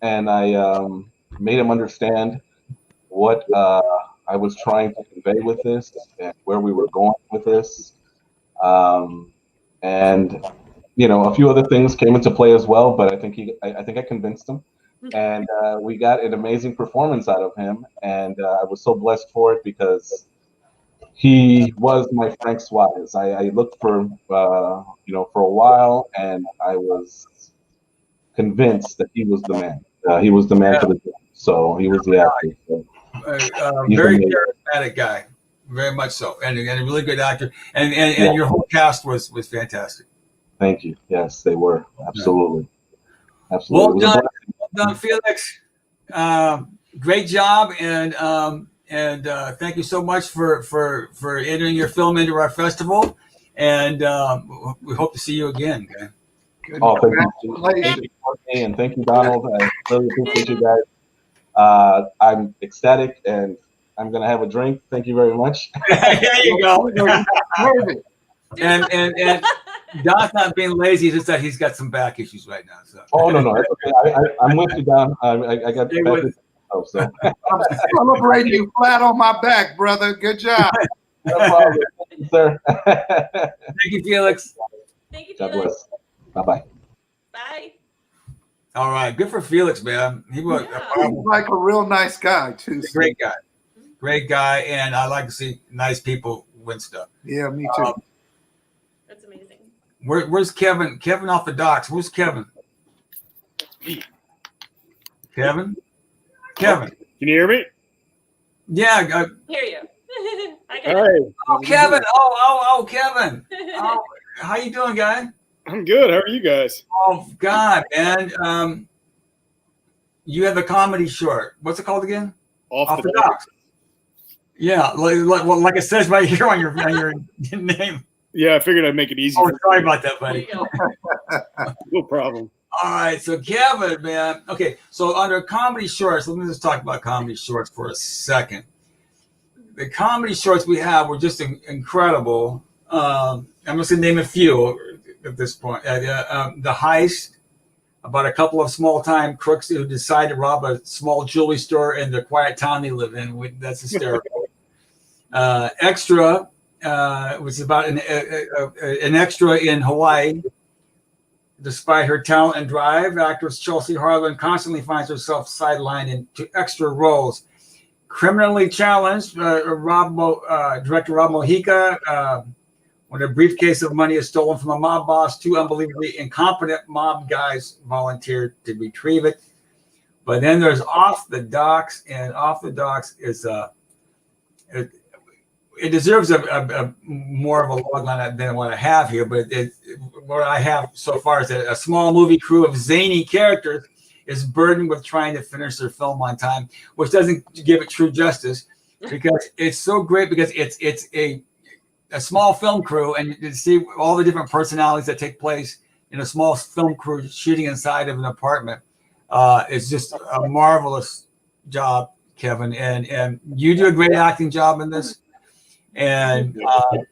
and I made him understand what I was trying to convey with this and where we were going with this, and a few other things came into play as well. But I think I convinced him, and we got an amazing performance out of him, and I was so blessed for it because he was my Frank Suarez. I looked for for a while, and I was convinced that he was the man. He was the man for the job. So he was the actor. So very charismatic guy, very much so, and a really good actor. And your whole cast was fantastic. Thank you. Yes, they were absolutely. Absolutely. Well done, Felix. Great job, and thank you so much for entering your film into our festival, and we hope to see you again. Okay? Oh, thank you, and thank you, Donald. I really appreciate you guys. I'm ecstatic, and I'm gonna have a drink. Thank you very much. There you go. and Don's not being lazy; it's just that he's got some back issues right now. So. Oh no, that's okay. I'm with you, Don. I got back issues. So. I'm celebrating you flat on my back, brother. Good job. No problem. Thank you, sir. Thank you, Felix. Thank you, God Felix. bless. Bye-bye. Bye. All right, good for Felix, man. He was He's like a real nice guy too. Great guy, and I like to see nice people win stuff. Yeah, me too. That's amazing. Where's Kevin? Kevin off the docks. Where's Kevin? Kevin? Kevin. Can you hear me? Yeah. Hear you. Oh, Kevin. Oh, Kevin. Oh, how you doing, guy? I'm good. How are you guys? Oh, God, man. You have a comedy short. What's it called again? Off the docks. Yeah, like it says right here on your name. Yeah, I figured I'd make it easy. Oh, sorry about that, buddy. No problem. All right, so Kevin, man. Okay, so under comedy shorts, let me just talk about comedy shorts for a second. The comedy shorts we have were just incredible. I'm just gonna name a few at this point. The Heist, about a couple of small-time crooks who decide to rob a small jewelry store in the quiet town they live in. That's hysterical. Extra, which is about an extra in Hawaii. Despite her talent and drive, actress Chelsea Harlan constantly finds herself sidelined into extra roles. Criminally challenged, director Rob Mojica, when a briefcase of money is stolen from a mob boss, two unbelievably incompetent mob guys volunteer to retrieve it. But then there's Off the Docks, and Off the Docks is it deserves a more of a log line than what I have here, but what I have so far is a small movie crew of zany characters is burdened with trying to finish their film on time, which doesn't give it true justice because it's so great because it's a small film crew, and you see all the different personalities that take place in a small film crew shooting inside of an apartment. It's just a marvelous job, Kevin, and you do a great acting job in this. And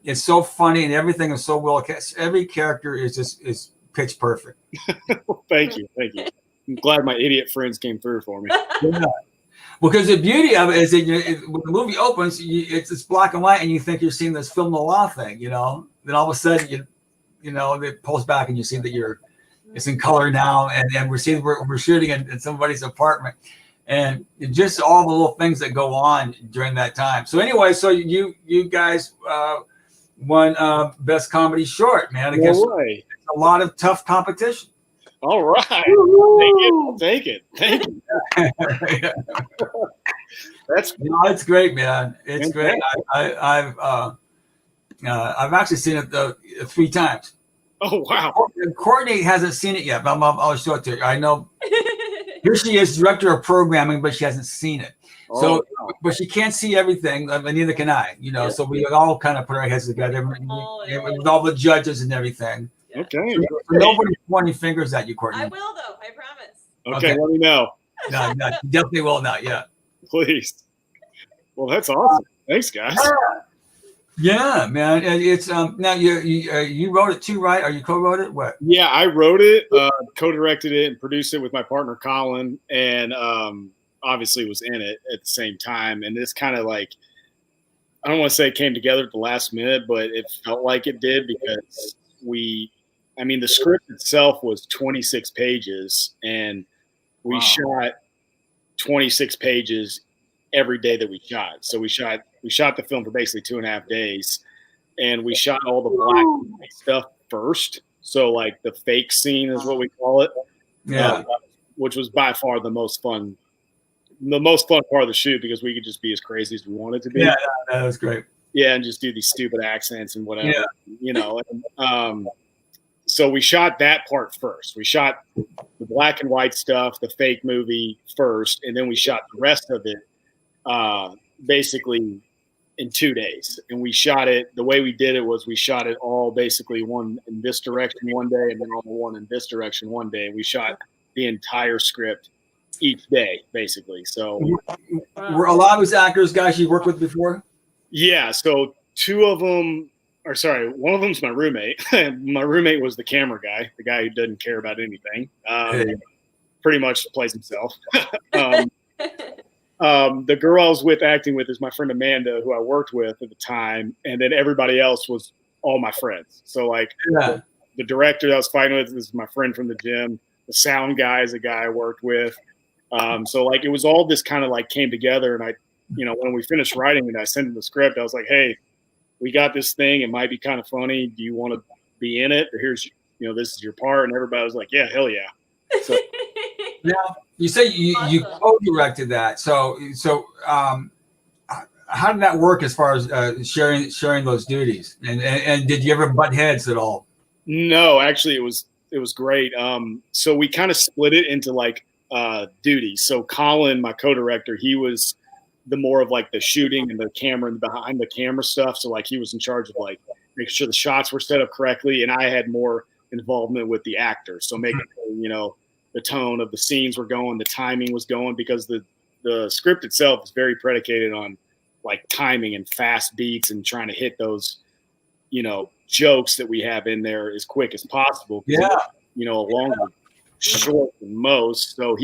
it's so funny, and everything is so well cast. Every character is pitch perfect. Thank you. I'm glad my idiot friends came through for me. Yeah. Because the beauty of it is that when the movie opens, it's black and white, and you think you're seeing this film noir thing, Then all of a sudden, it pulls back, and you see that it's in color now, and we're shooting in somebody's apartment. And just all the little things that go on during that time. So anyway, so you guys won Best Comedy Short, man. Against a lot of tough competition. All right. I'll take it. Thank you. It's great, man. It's great. I've actually seen it 3 times. Oh, wow. Courtney hasn't seen it yet, but I'll show it to her. I know. Here she is, director of programming, but she hasn't seen it. So, wow. but she can't see everything, and neither can I. You know, so we all kind of put our heads together with all the judges and everything. Okay. So nobody's pointing fingers at you, Courtney. I will though. I promise. Okay, let me know. No, you definitely will not. Yeah. Please. Well, that's awesome. Thanks, guys. Yeah, man. It's now you wrote it too, right? Or you co-wrote it? What? Yeah, I wrote it, co-directed it, and produced it with my partner Colin, and obviously was in it at the same time. And it's kind of like, I don't want to say it came together at the last minute, but it felt like it did because the script itself was 26 pages, and we shot 26 pages every day that we shot. So we shot the film for basically 2.5 days, and we shot all the black and white stuff first. So like the fake scene is what we call it. Yeah. Which was by far the most fun part of the shoot because we could just be as crazy as we wanted to be. Yeah, that was great. Yeah, and just do these stupid accents and whatever, Yeah. you know. And, so we shot that part first. We shot the black and white stuff, the fake movie first, and then we shot the rest of it basically in 2 days. And we shot it, the way we did it was we shot it all basically one in this direction one day and then all one in this direction one day. We shot the entire script each day, basically. So were a lot of those actors guys you worked with before? Yeah, so one of them's my roommate. My roommate was the camera guy, the guy who doesn't care about anything. Pretty much plays himself. The girl I was acting with is my friend Amanda, who I worked with at the time, and then everybody else was all my friends. So like the director that I was fighting with is my friend from the gym. The sound guy is a guy I worked with. So like it was all this kind of like came together, and I, you know, when we finished writing it, I sent him the script. I was like, hey, we got this thing. It might be kind of funny. Do you want to be in it? Or here's, you know, this is your part. And everybody was like, yeah, hell yeah. So now you say you co-directed that. So how did that work as far as sharing those duties? And did you ever butt heads at all? No, actually it was great. So we kind of split it into like duties. So Colin, my co-director, he was the more of like the shooting and the camera and behind the camera stuff. So like he was in charge of like making sure the shots were set up correctly, and I had more involvement with the actors. So making sure, you know, the tone of the scenes were going, the timing was going, because the script itself is very predicated on like timing and fast beats and trying to hit those, you know, jokes that we have in there as quick as possible. Yeah. You know, longer, short than most. So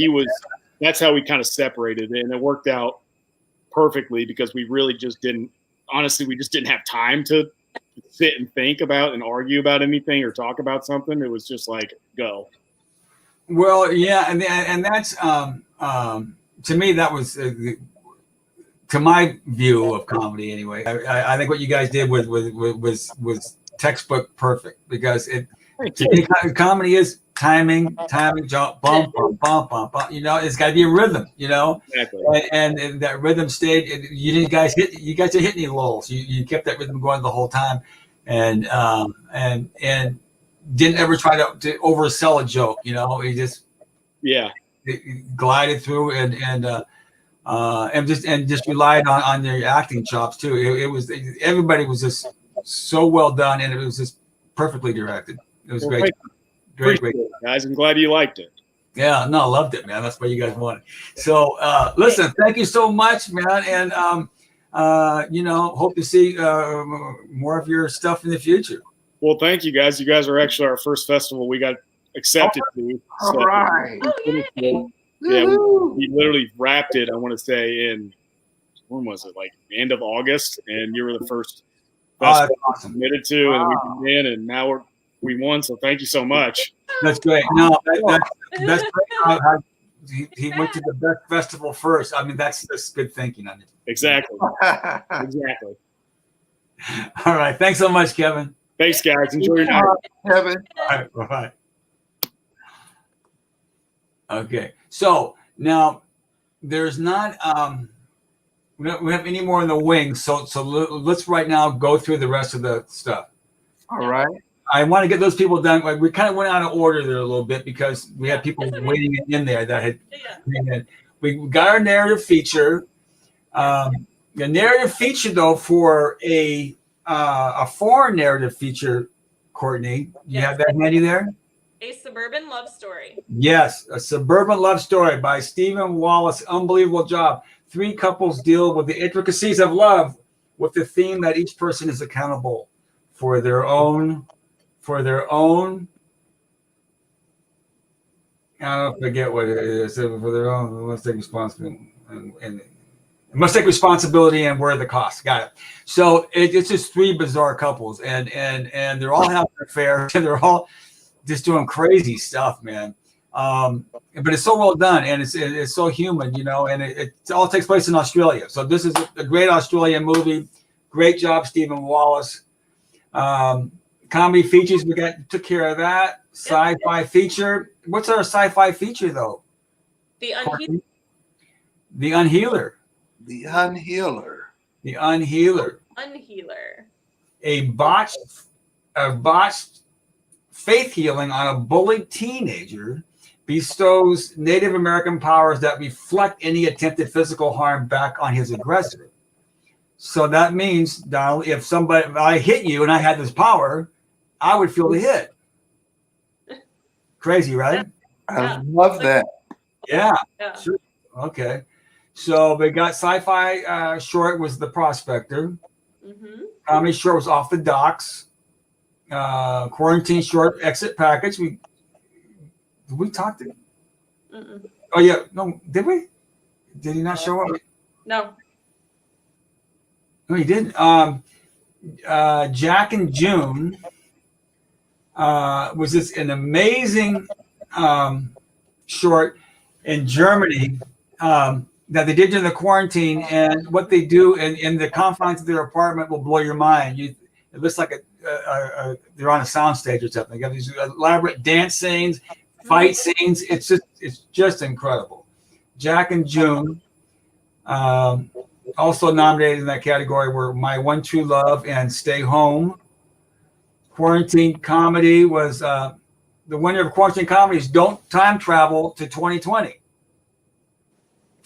that's how we kind of separated it, and it worked out perfectly because we really just didn't have time to sit and think about and argue about anything or talk about something. It was just like, go. Well, yeah. And that's, to me, that was, to my view of comedy anyway. I think what you guys did was textbook perfect, because to me, comedy is timing, jump, bump, bump, bump, bump, bump. You know, it's got to be a rhythm. You know, exactly. And that rhythm stayed. You guys didn't hit any lulls. You kept that rhythm going the whole time, and didn't ever try to oversell a joke. You know, he just glided through and just relied on their acting chops too. It was, everybody was just so well done, and it was just perfectly directed. It was great. Great, guys. I'm glad you liked it. Yeah, no, I loved it, man. That's what you guys wanted. So, listen, thank you so much, man. And, you know, hope to see more of your stuff in the future. Well, thank you, guys. You guys are actually our first festival we got accepted to. All right. Yeah, we literally wrapped it, I want to say, in, when was it? Like end of August. And you were the first festival awesome. Submitted to, and we've been in, and now we won. So thank you so much. That's great. No, that's great. He went to the best festival first. I mean, that's good thinking on it. Exactly. Exactly. All right. Thanks so much, Kevin. Thanks, guys. Enjoy your night. Kevin. All right. Bye. Okay. So now there's not we don't have any more in the wings. So let's right now go through the rest of the stuff. All right. I want to get those people done. Like, we kind of went out of order there a little bit because we had people waiting in there that had. We got our narrative feature. The narrative feature, though, for a foreign narrative feature, Courtney, you have that handy there? A Suburban Love Story. Yes, A Suburban Love Story by Stephen Wallace. Unbelievable job. 3 couples deal with the intricacies of love with the theme that each person is accountable for their own, I don't forget what it is, for their own, must take responsibility and must take responsibility and wear the cost. Got it. So it's just 3 bizarre couples, and they're all having an affair, and they're all just doing crazy stuff, man. But it's so well done, and it's so human, you know. And it all takes place in Australia. So this is a great Australian movie. Great job, Stephen Wallace. Comedy features, we took care of that. Sci-fi feature. What's our sci-fi feature though? The Unhealer. The Unhealer. The Unhealer. The Unhealer. Unhealer. A botched faith healing on a bullied teenager bestows Native American powers that reflect any attempted physical harm back on his aggressor. So that means, Donald, if I hit you and I had this power, I would feel the hit. Crazy, right? I love that. Yeah. Sure. Okay. So we got sci-fi short was The Prospector. Comedy short was Off the Docks. Quarantine short Exit Package. Did we talk to? Oh yeah, no, did we? Did he not show up? No. No, he didn't. Jack and June was this an amazing short in Germany that they did during the quarantine, and what they do in the confines of their apartment will blow your mind. It looks like they're on a soundstage or something. They got these elaborate dance scenes, fight scenes. It's just incredible. Jack and June. Also nominated in that category were My One True Love and Stay Home. Quarantine comedy was the winner of quarantine comedy is Don't Time Travel to 2020.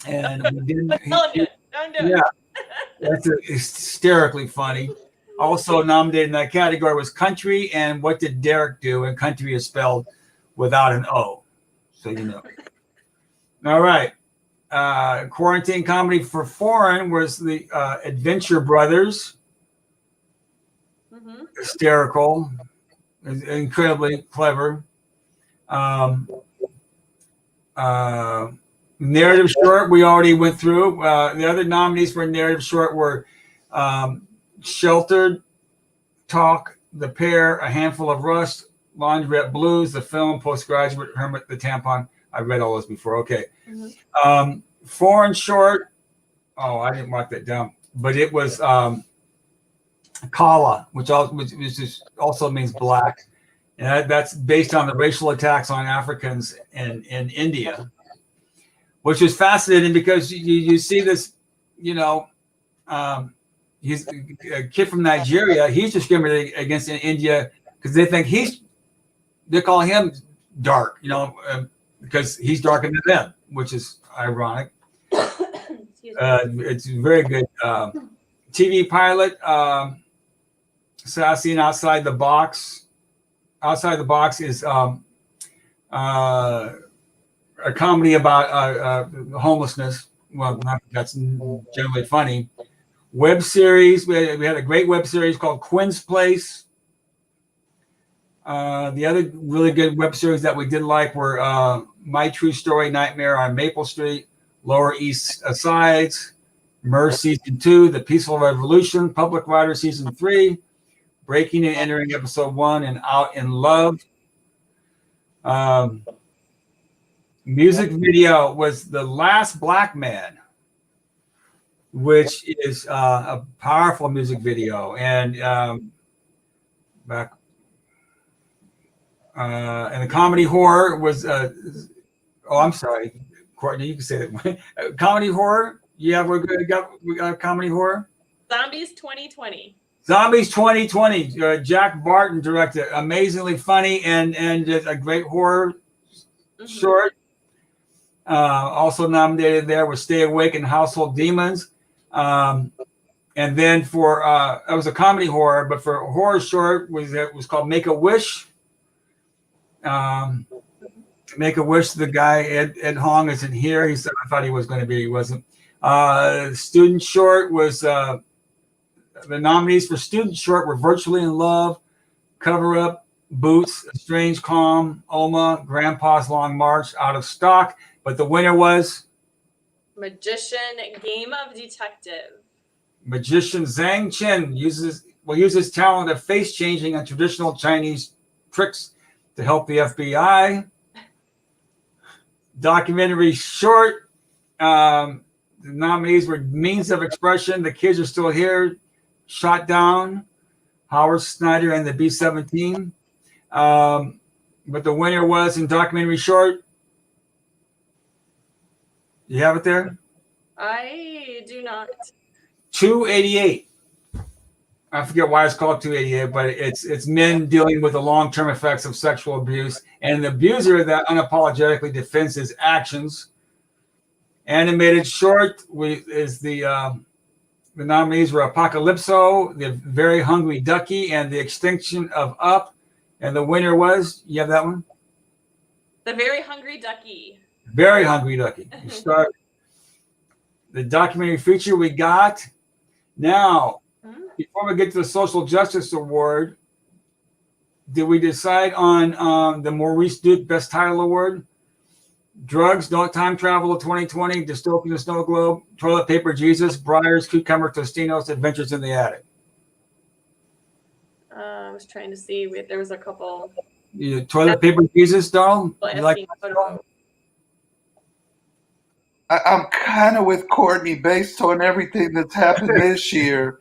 And he didn't. Don't do it. That's hysterically funny. Also nominated in that category was Country and What Did Derek Do? And country is spelled without an O, so you know. All right. Quarantine comedy for foreign was the Adventure Brothers. Hysterical, incredibly clever. Narrative short we already went through. The other nominees for narrative short were Sheltered, Talk, The Pair, A Handful of Rust, Launderette Blues, The Film, Postgraduate, Hermit, The Tampon. I read all those before. Okay. Foreign short. Oh, I didn't mark that down, but it was Kala, which also means black, and that's based on the racial attacks on Africans in India, which is fascinating because you see this, you know, he's a kid from Nigeria. He's discriminating against in India because they call him dark, you know, because he's darker than them, which is ironic. It's very good. TV pilot, Sassy and Outside the Box. Outside the Box is a comedy about homelessness. Well, that's generally funny. Web series, we had a great web series called Quinn's Place. The other really good web series that we did like were My True Story, Nightmare on Maple Street, Lower East Sides, Merce Season 2, The Peaceful Revolution, Public Rider Season 3, Breaking and Entering Episode 1, and Out in Love. Music video was The Last Black Man, which is a powerful music video. And and the comedy horror was I'm sorry, Courtney, you can say that. Comedy horror. Yeah, we got comedy horror. Zombies 2020. Zombies 2020. Jack Barton directed. Amazingly funny and just a great horror short. Also nominated there was Stay Awake and Household Demons. And then for it was a comedy horror, but for a horror short it was called Make a Wish. Make a Wish. The guy Ed Hong isn't here. He said I thought he was going to be. He wasn't. Student short was the nominees for student short were Virtually in Love, Cover Up, Boots, A Strange Calm, Oma, Grandpa's Long March, Out of Stock. But the winner was Magician Game of Detective. Magician Zhang Chen uses talent of face changing and traditional Chinese tricks to help the FBI. Documentary short. The nominees were Means of Expression, The Kids Are Still Here, Shot Down, Howard Snyder and the B-17. But the winner was in documentary short. You have it there? I do not. 288. I forget why it's called 288, but it's men dealing with the long-term effects of sexual abuse, and the abuser that unapologetically defends his actions. Animated short is the nominees were Apocalypso, The Very Hungry Ducky, and The Extinction of Up. And the winner was, you have that one? The Very Hungry Ducky. Very Hungry Ducky. You start the documentary feature we got. Now, before we get to the Social Justice Award, did we decide on the Maurice Duke Best Title Award? Drugs, Don't Time Travel of 2020, Dystopian Snow Globe, Toilet Paper Jesus, Briars, Cucumber Tostinos, Adventures in the Attic. I was trying to see if there was a couple. Yeah, Toilet Paper Jesus, Donald? You like I'm kind of with Courtney based on everything that's happened this year.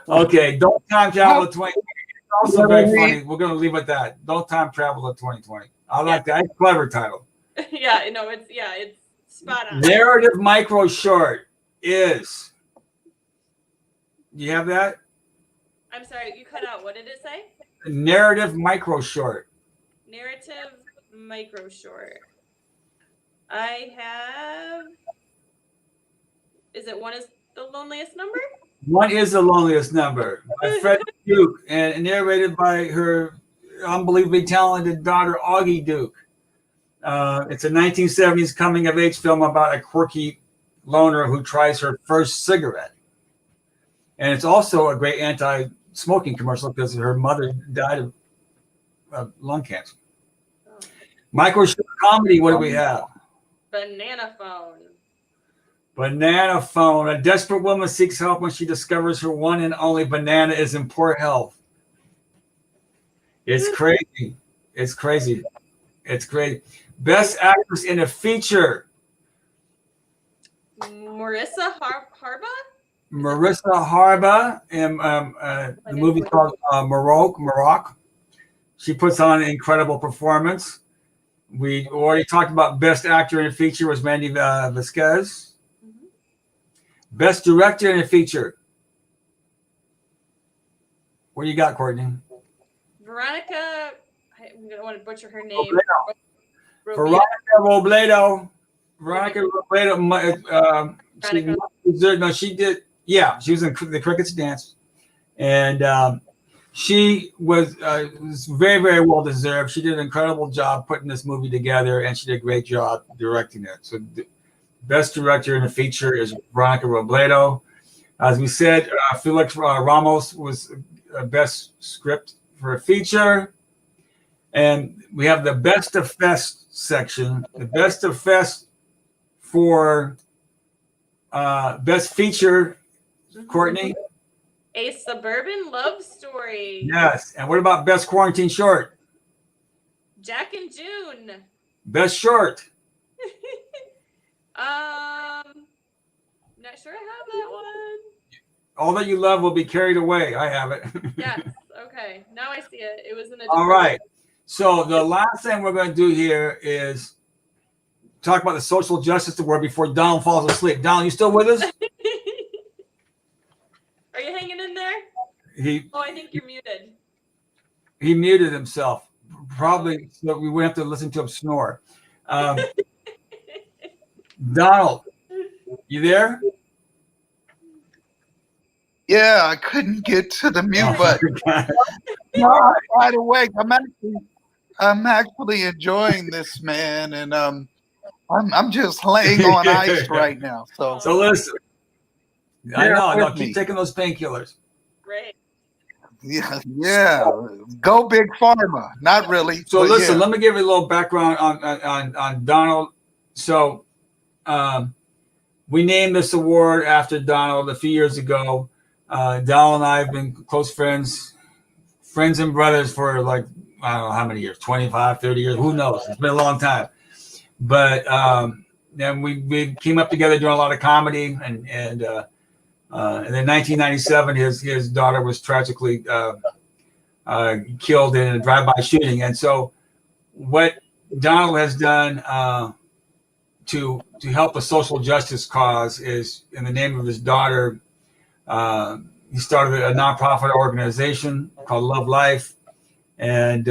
Okay, Don't Time Travel of 2020. It's also very funny. We're going to leave it at that. Don't Time Travel of 2020. I like that. It's a clever title. Yeah, no, it's spot on. Narrative micro short is. You have that? I'm sorry, you cut out. What did it say? Narrative micro short. Narrative micro short. I have. Is it One Is the Loneliest Number? One Is the Loneliest Number by Fred Duke and narrated by her unbelievably talented daughter, Augie Duke. It's a 1970s coming of age film about a quirky loner who tries her first cigarette. And it's also a great anti-smoking commercial because her mother died of lung cancer. Micro short comedy, what do we have? Banana Phone. Banana Phone. A desperate woman seeks help when she discovers her one and only banana is in poor health. It's crazy. It's crazy. It's great. Best actress in a feature. Marissa Harba? Marissa Harba in the movie called Morocco. She puts on an incredible performance. We already talked about best actor in a feature was Mandy Vasquez. Best director in a feature. What do you got, Courtney? Veronica. I'm going to want to butcher her name. Veronica Robledo. Veronica Robledo. She did. Yeah, she was in the Crickets Dance, and she was very, very well deserved. She did an incredible job putting this movie together, and she did a great job directing it. So, best director in a feature is Veronica Robledo. As we said, Felix Ramos was best script for a feature. And we have the best of fest section. The best of fest for best feature, Courtney. A Suburban Love Story. Yes. And what about best quarantine short? Jack and June. Best short. Not sure I have that one. All That You Love Will Be Carried Away. I have it. Yes. Okay. Now I see it. It was in a. All right. So the last thing we're going to do here is talk about the Social Justice Award before Donald falls asleep. Donald, you still with us? Are you hanging in there? I think you're muted. He muted himself. Probably so we wouldn't have to listen to him snore. Donald, you there? Yeah, I couldn't get to the mute Oh, button. No, I tried to wait. I'm actually enjoying this, man, and I'm just laying on ice right now. So listen, I bear know. with Keep me. taking those painkillers. Right. Yeah. Go big pharma. Not really. So but listen, yeah. let me give you a little background on Donald. So we named this award after Donald a few years ago. Donald and I have been close friends and brothers for like, I don't know how many years, 25, 30 years, who knows? It's been a long time. But then we came up together doing a lot of comedy, and then 1997, his daughter was tragically killed in a drive-by shooting. And so what Donald has done to help the social justice cause is, in the name of his daughter, he started a nonprofit organization called Love Life. And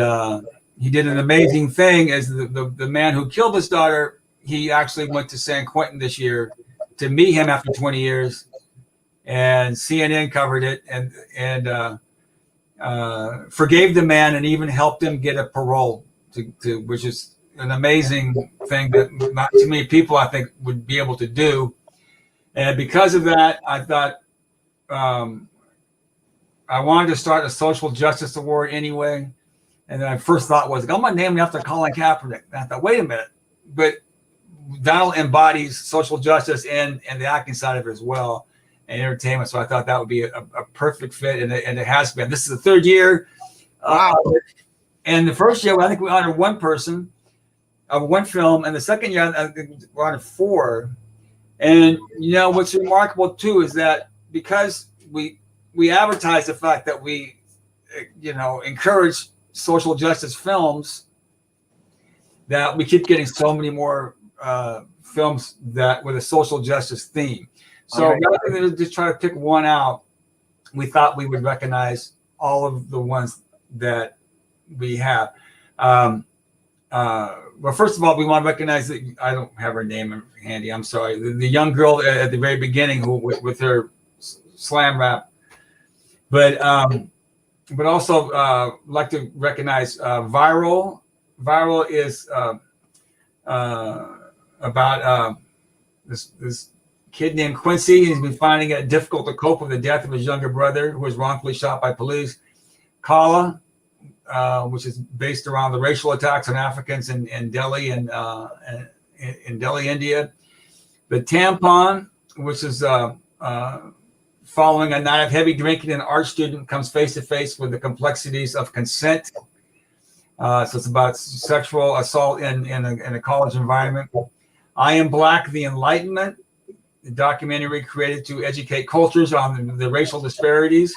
he did an amazing thing. As the man who killed his daughter, he actually went to San Quentin this year to meet him after 20 years. And CNN covered it and forgave the man and even helped him get a parole, which is an amazing thing that not too many people, I think, would be able to do. And because of that, I thought I wanted to start a social justice award anyway. And then my first thought was, I'm going to name it after Colin Kaepernick. And I thought, wait a minute. But Donald embodies social justice and the acting side of it as well, and entertainment. So I thought that would be a perfect fit, and it has been. This is the third year. Wow. And the first year, I think we honored one person of one film, and the second year, I think we honored 4. And, what's remarkable, too, is that because we advertise the fact that we, encourage social justice films, that we keep getting so many more films that with a social justice theme. So rather than just try to pick one out, we thought we would recognize all of the ones that we have. Well, first of all, we want to recognize that I don't have her name handy. I'm sorry. The young girl at the very beginning who with her slam rap, but also like to recognize Viral. Viral is about this kid named Quincy. He's been finding it difficult to cope with the death of his younger brother, who was wrongfully shot by police. Kala, which is based around the racial attacks on Africans in Delhi and in Delhi, India. The Tampon, which is following a night of heavy drinking, an art student comes face to face with the complexities of consent. So it's about sexual assault in a college environment. I Am Black the Enlightenment, the documentary created to educate cultures on the racial disparities.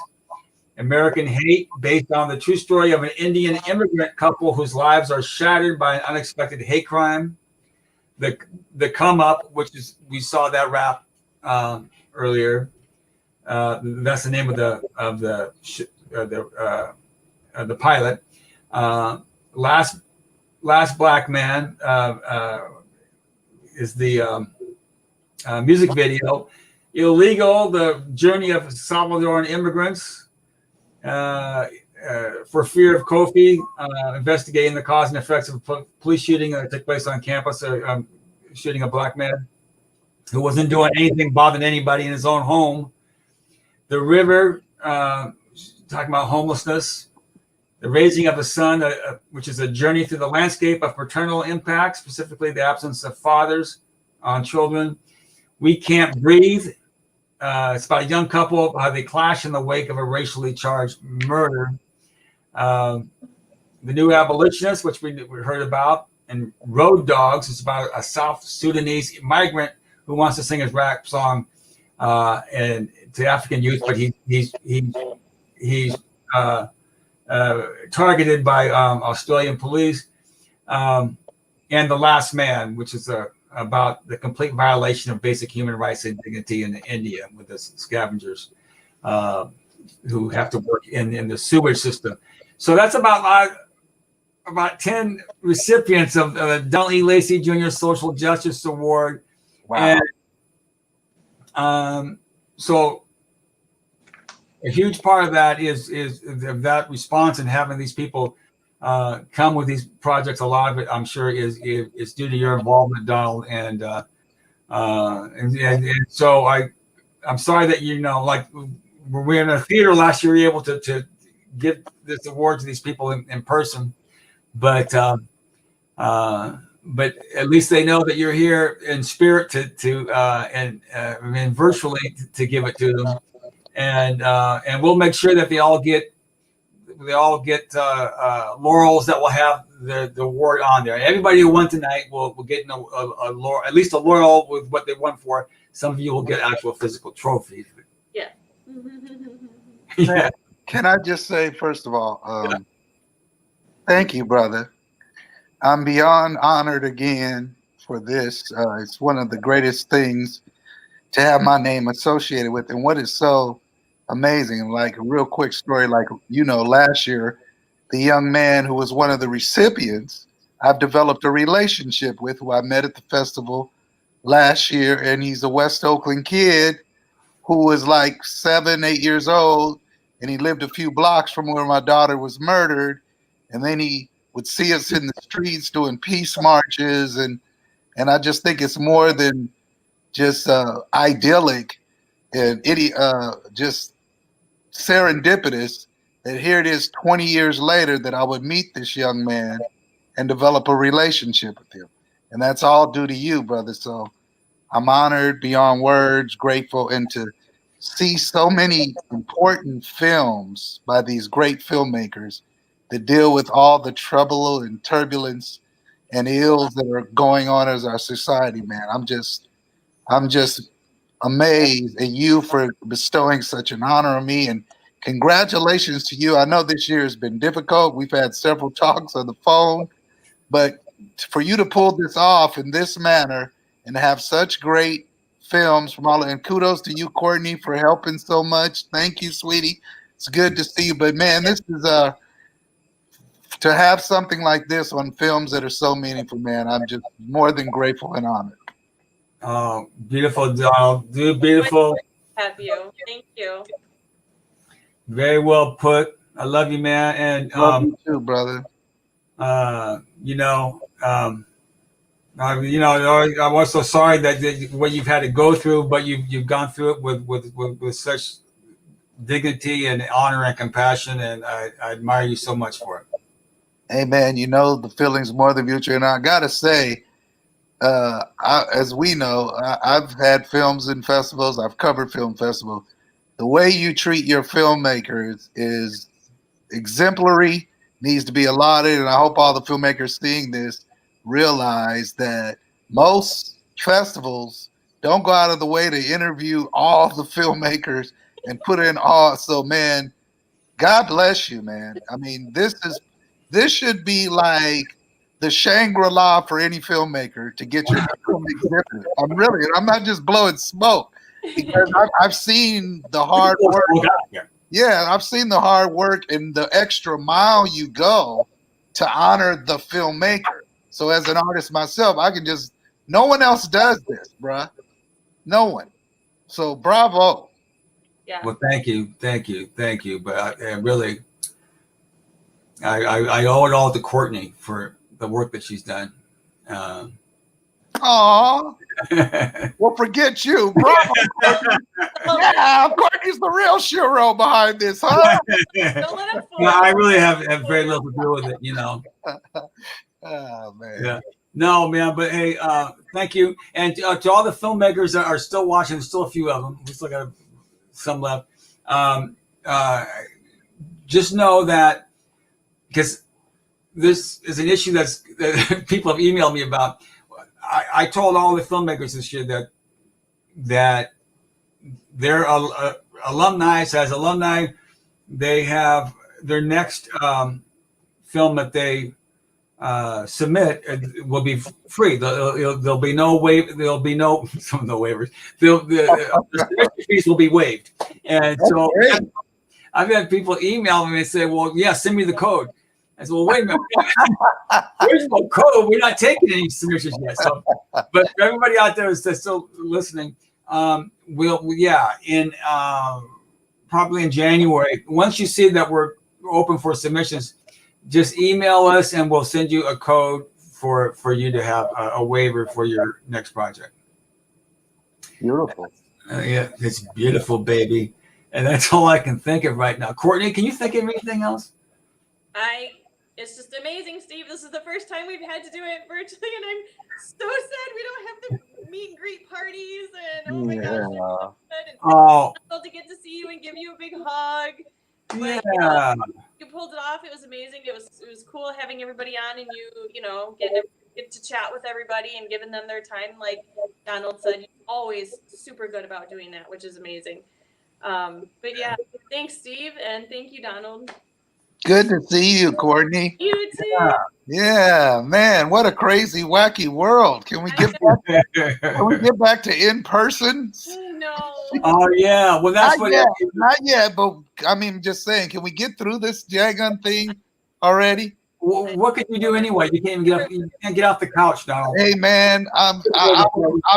American Hate, based on the true story of an Indian immigrant couple whose lives are shattered by an unexpected hate crime. The Come Up, which is, we saw that rap earlier. That's the name of the pilot. Last Black Man is the music video. Illegal, the journey of Salvadoran immigrants for fear of Kofi, investigating the cause and effects of a police shooting that took place on campus, shooting a black man who wasn't doing anything, bothering anybody in his own home. The River, talking about homelessness. The Raising of a Son, which is a journey through the landscape of paternal impacts, specifically the absence of fathers on children. We Can't Breathe. It's about a young couple, how they clash in the wake of a racially charged murder. The New Abolitionist, which we heard about, and Road Dogs. It's about a South Sudanese migrant who wants to sing his rap song and to African youth, but he's targeted by Australian police. And The Last Man, which is about the complete violation of basic human rights and dignity in India with the scavengers who have to work in the sewage system. So that's about 10 recipients of the Donald E. Lacy Jr. Social Justice Award. Wow. And so a huge part of that is that response and having these people come with these projects. A lot of it, I'm sure, is due to your involvement, Donald, and so I'm sorry that like we're in a theater last year, we were able to give this award to these people in person, but at least they know that you're here in spirit and virtually to give it to them, and we'll make sure that they all get laurels that will have the award on there. Everybody who won tonight will get a laurel, at least a laurel with what they won for. Some of you will get actual physical trophies. Yeah. Yeah. Can I just say, first of all, thank you, brother. I'm beyond honored again for this. It's one of the greatest things to have my name associated with. And what is so amazing, like a real quick story, like, last year, the young man who was one of the recipients, I've developed a relationship with, who I met at the festival last year. And he's a West Oakland kid who was like 7, 8 years old. And he lived a few blocks from where my daughter was murdered. And then he would see us in the streets doing peace marches. And I just think it's more than just idyllic and just serendipitous that here it is 20 years later that I would meet this young man and develop a relationship with him. And that's all due to you, brother. So I'm honored beyond words, grateful, and to see so many important films by these great filmmakers that deal with all the trouble and turbulence and ills that are going on as our society, man. I'm just amazed at you for bestowing such an honor on me, and congratulations to you. I know this year has been difficult. We've had several talks on the phone, but for you to pull this off in this manner and to have such great films from all, and kudos to you, Courtney, for helping so much. Thank you, sweetie. It's good to see you. But man, this is to have something like this on films that are so meaningful, man. I'm just more than grateful and honored. Oh, beautiful, Donald. Beautiful. Have you? Thank you. Very well put. I love you, man. And love you too, brother. I'm also sorry that what you've had to go through, but you've gone through it with such dignity and honor and compassion, and I admire you so much for it. Hey, man, the feeling's more than mutual. And I got to say, as we know, I've had films in festivals. I've covered film festivals. The way you treat your filmmakers is exemplary, needs to be lauded. And I hope all the filmmakers seeing this realize that most festivals don't go out of the way to interview all the filmmakers and put in all. So, man, God bless you, man. I mean, this should be like the Shangri-La for any filmmaker to get your film exhibited. I'm not just blowing smoke, because I've seen the hard work. Yeah, I've seen the hard work and the extra mile you go to honor the filmmaker. So as an artist myself, no one else does this, bruh. No one. So bravo. Yeah. Well, thank you. But I really, I owe it all to Courtney for the work that she's done. Aw. Well, forget you. Bravo. Yeah, Courtney's the real hero behind this, huh? No, I really have very little to do with it, Oh, man. Yeah. No, man, but hey, thank you. And to all the filmmakers that are still watching, there's still a few of them. We still got some left. Just know that, because this is an issue that people have emailed me about. I told all the filmmakers this year that their alumni, they have their next film that they submit will be free. There'll be no waivers. The fees will be waived. And so I've had people email me and say, "Well, yeah, send me the code." I said, "Well, wait a minute. There's no code. We're not taking any submissions yet." So, but for everybody out there that's still listening, probably in January. Once you see that we're open for submissions, just email us and we'll send you a code for you to have a waiver for your next project. Beautiful. Yeah, it's beautiful, baby. And that's all I can think of right now. Courtney, can you think of anything else? It's just amazing, Steve. This is the first time we've had to do it virtually, and I'm so sad we don't have the meet and greet parties. And oh my gosh, it's to get to see you and give you a big hug. But, Yeah. You pulled it off. It was amazing. It was cool having everybody on, and you know get to chat with everybody and giving them their time. Like Donald said, you're always super good about doing that, which is amazing. But yeah, thanks, Steve, and thank you, Donald. Good to see you, Courtney. You too. Yeah, man, what a crazy, wacky world. Can we get back to in person? No. Oh yeah. Well, that's not yet, but I mean, just saying, can we get through this Jagun thing already? What could you do anyway? You can't even get off the couch, Donald. Hey man, I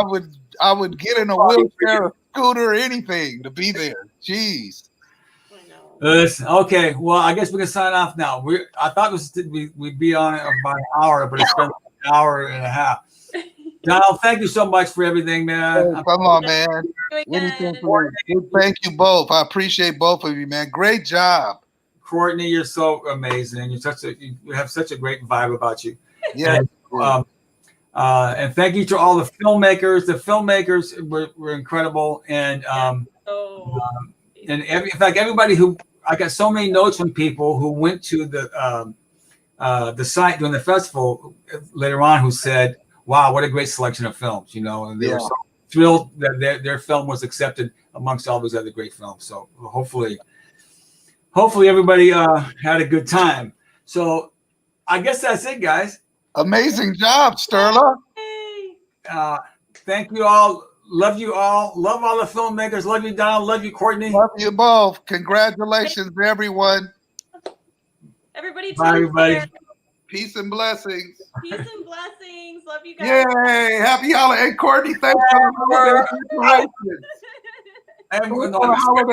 would get in a wheelchair, or scooter, or anything to be there. Jeez. Okay, well, I guess we can sign off now. I thought we'd be on it about an hour, but it's been an hour and a half. Donald, thank you so much for everything, man. Hey, come on, man. Anything for you. Thank you both. I appreciate both of you, man. Great job. Courtney, you're so amazing. You have such a great vibe about you. Yeah. And thank you to all the filmmakers. The filmmakers were incredible, and in fact, everybody who I got so many notes from people who went to the site during the festival later on who said, "Wow, what a great selection of films!" You know, and they were so thrilled that their film was accepted amongst all those other great films. So hopefully everybody had a good time. So I guess that's it, guys. Amazing job, Sterla. Thank you all. Love you all. Love all the filmmakers. Love you, Donald. Love you, Courtney. Love you both. Congratulations, everyone. Everybody, bye, everybody. Peace and blessings. Peace and blessings. Love you guys. Yay! Happy holiday, Courtney. Thanks for the holiday. And holiday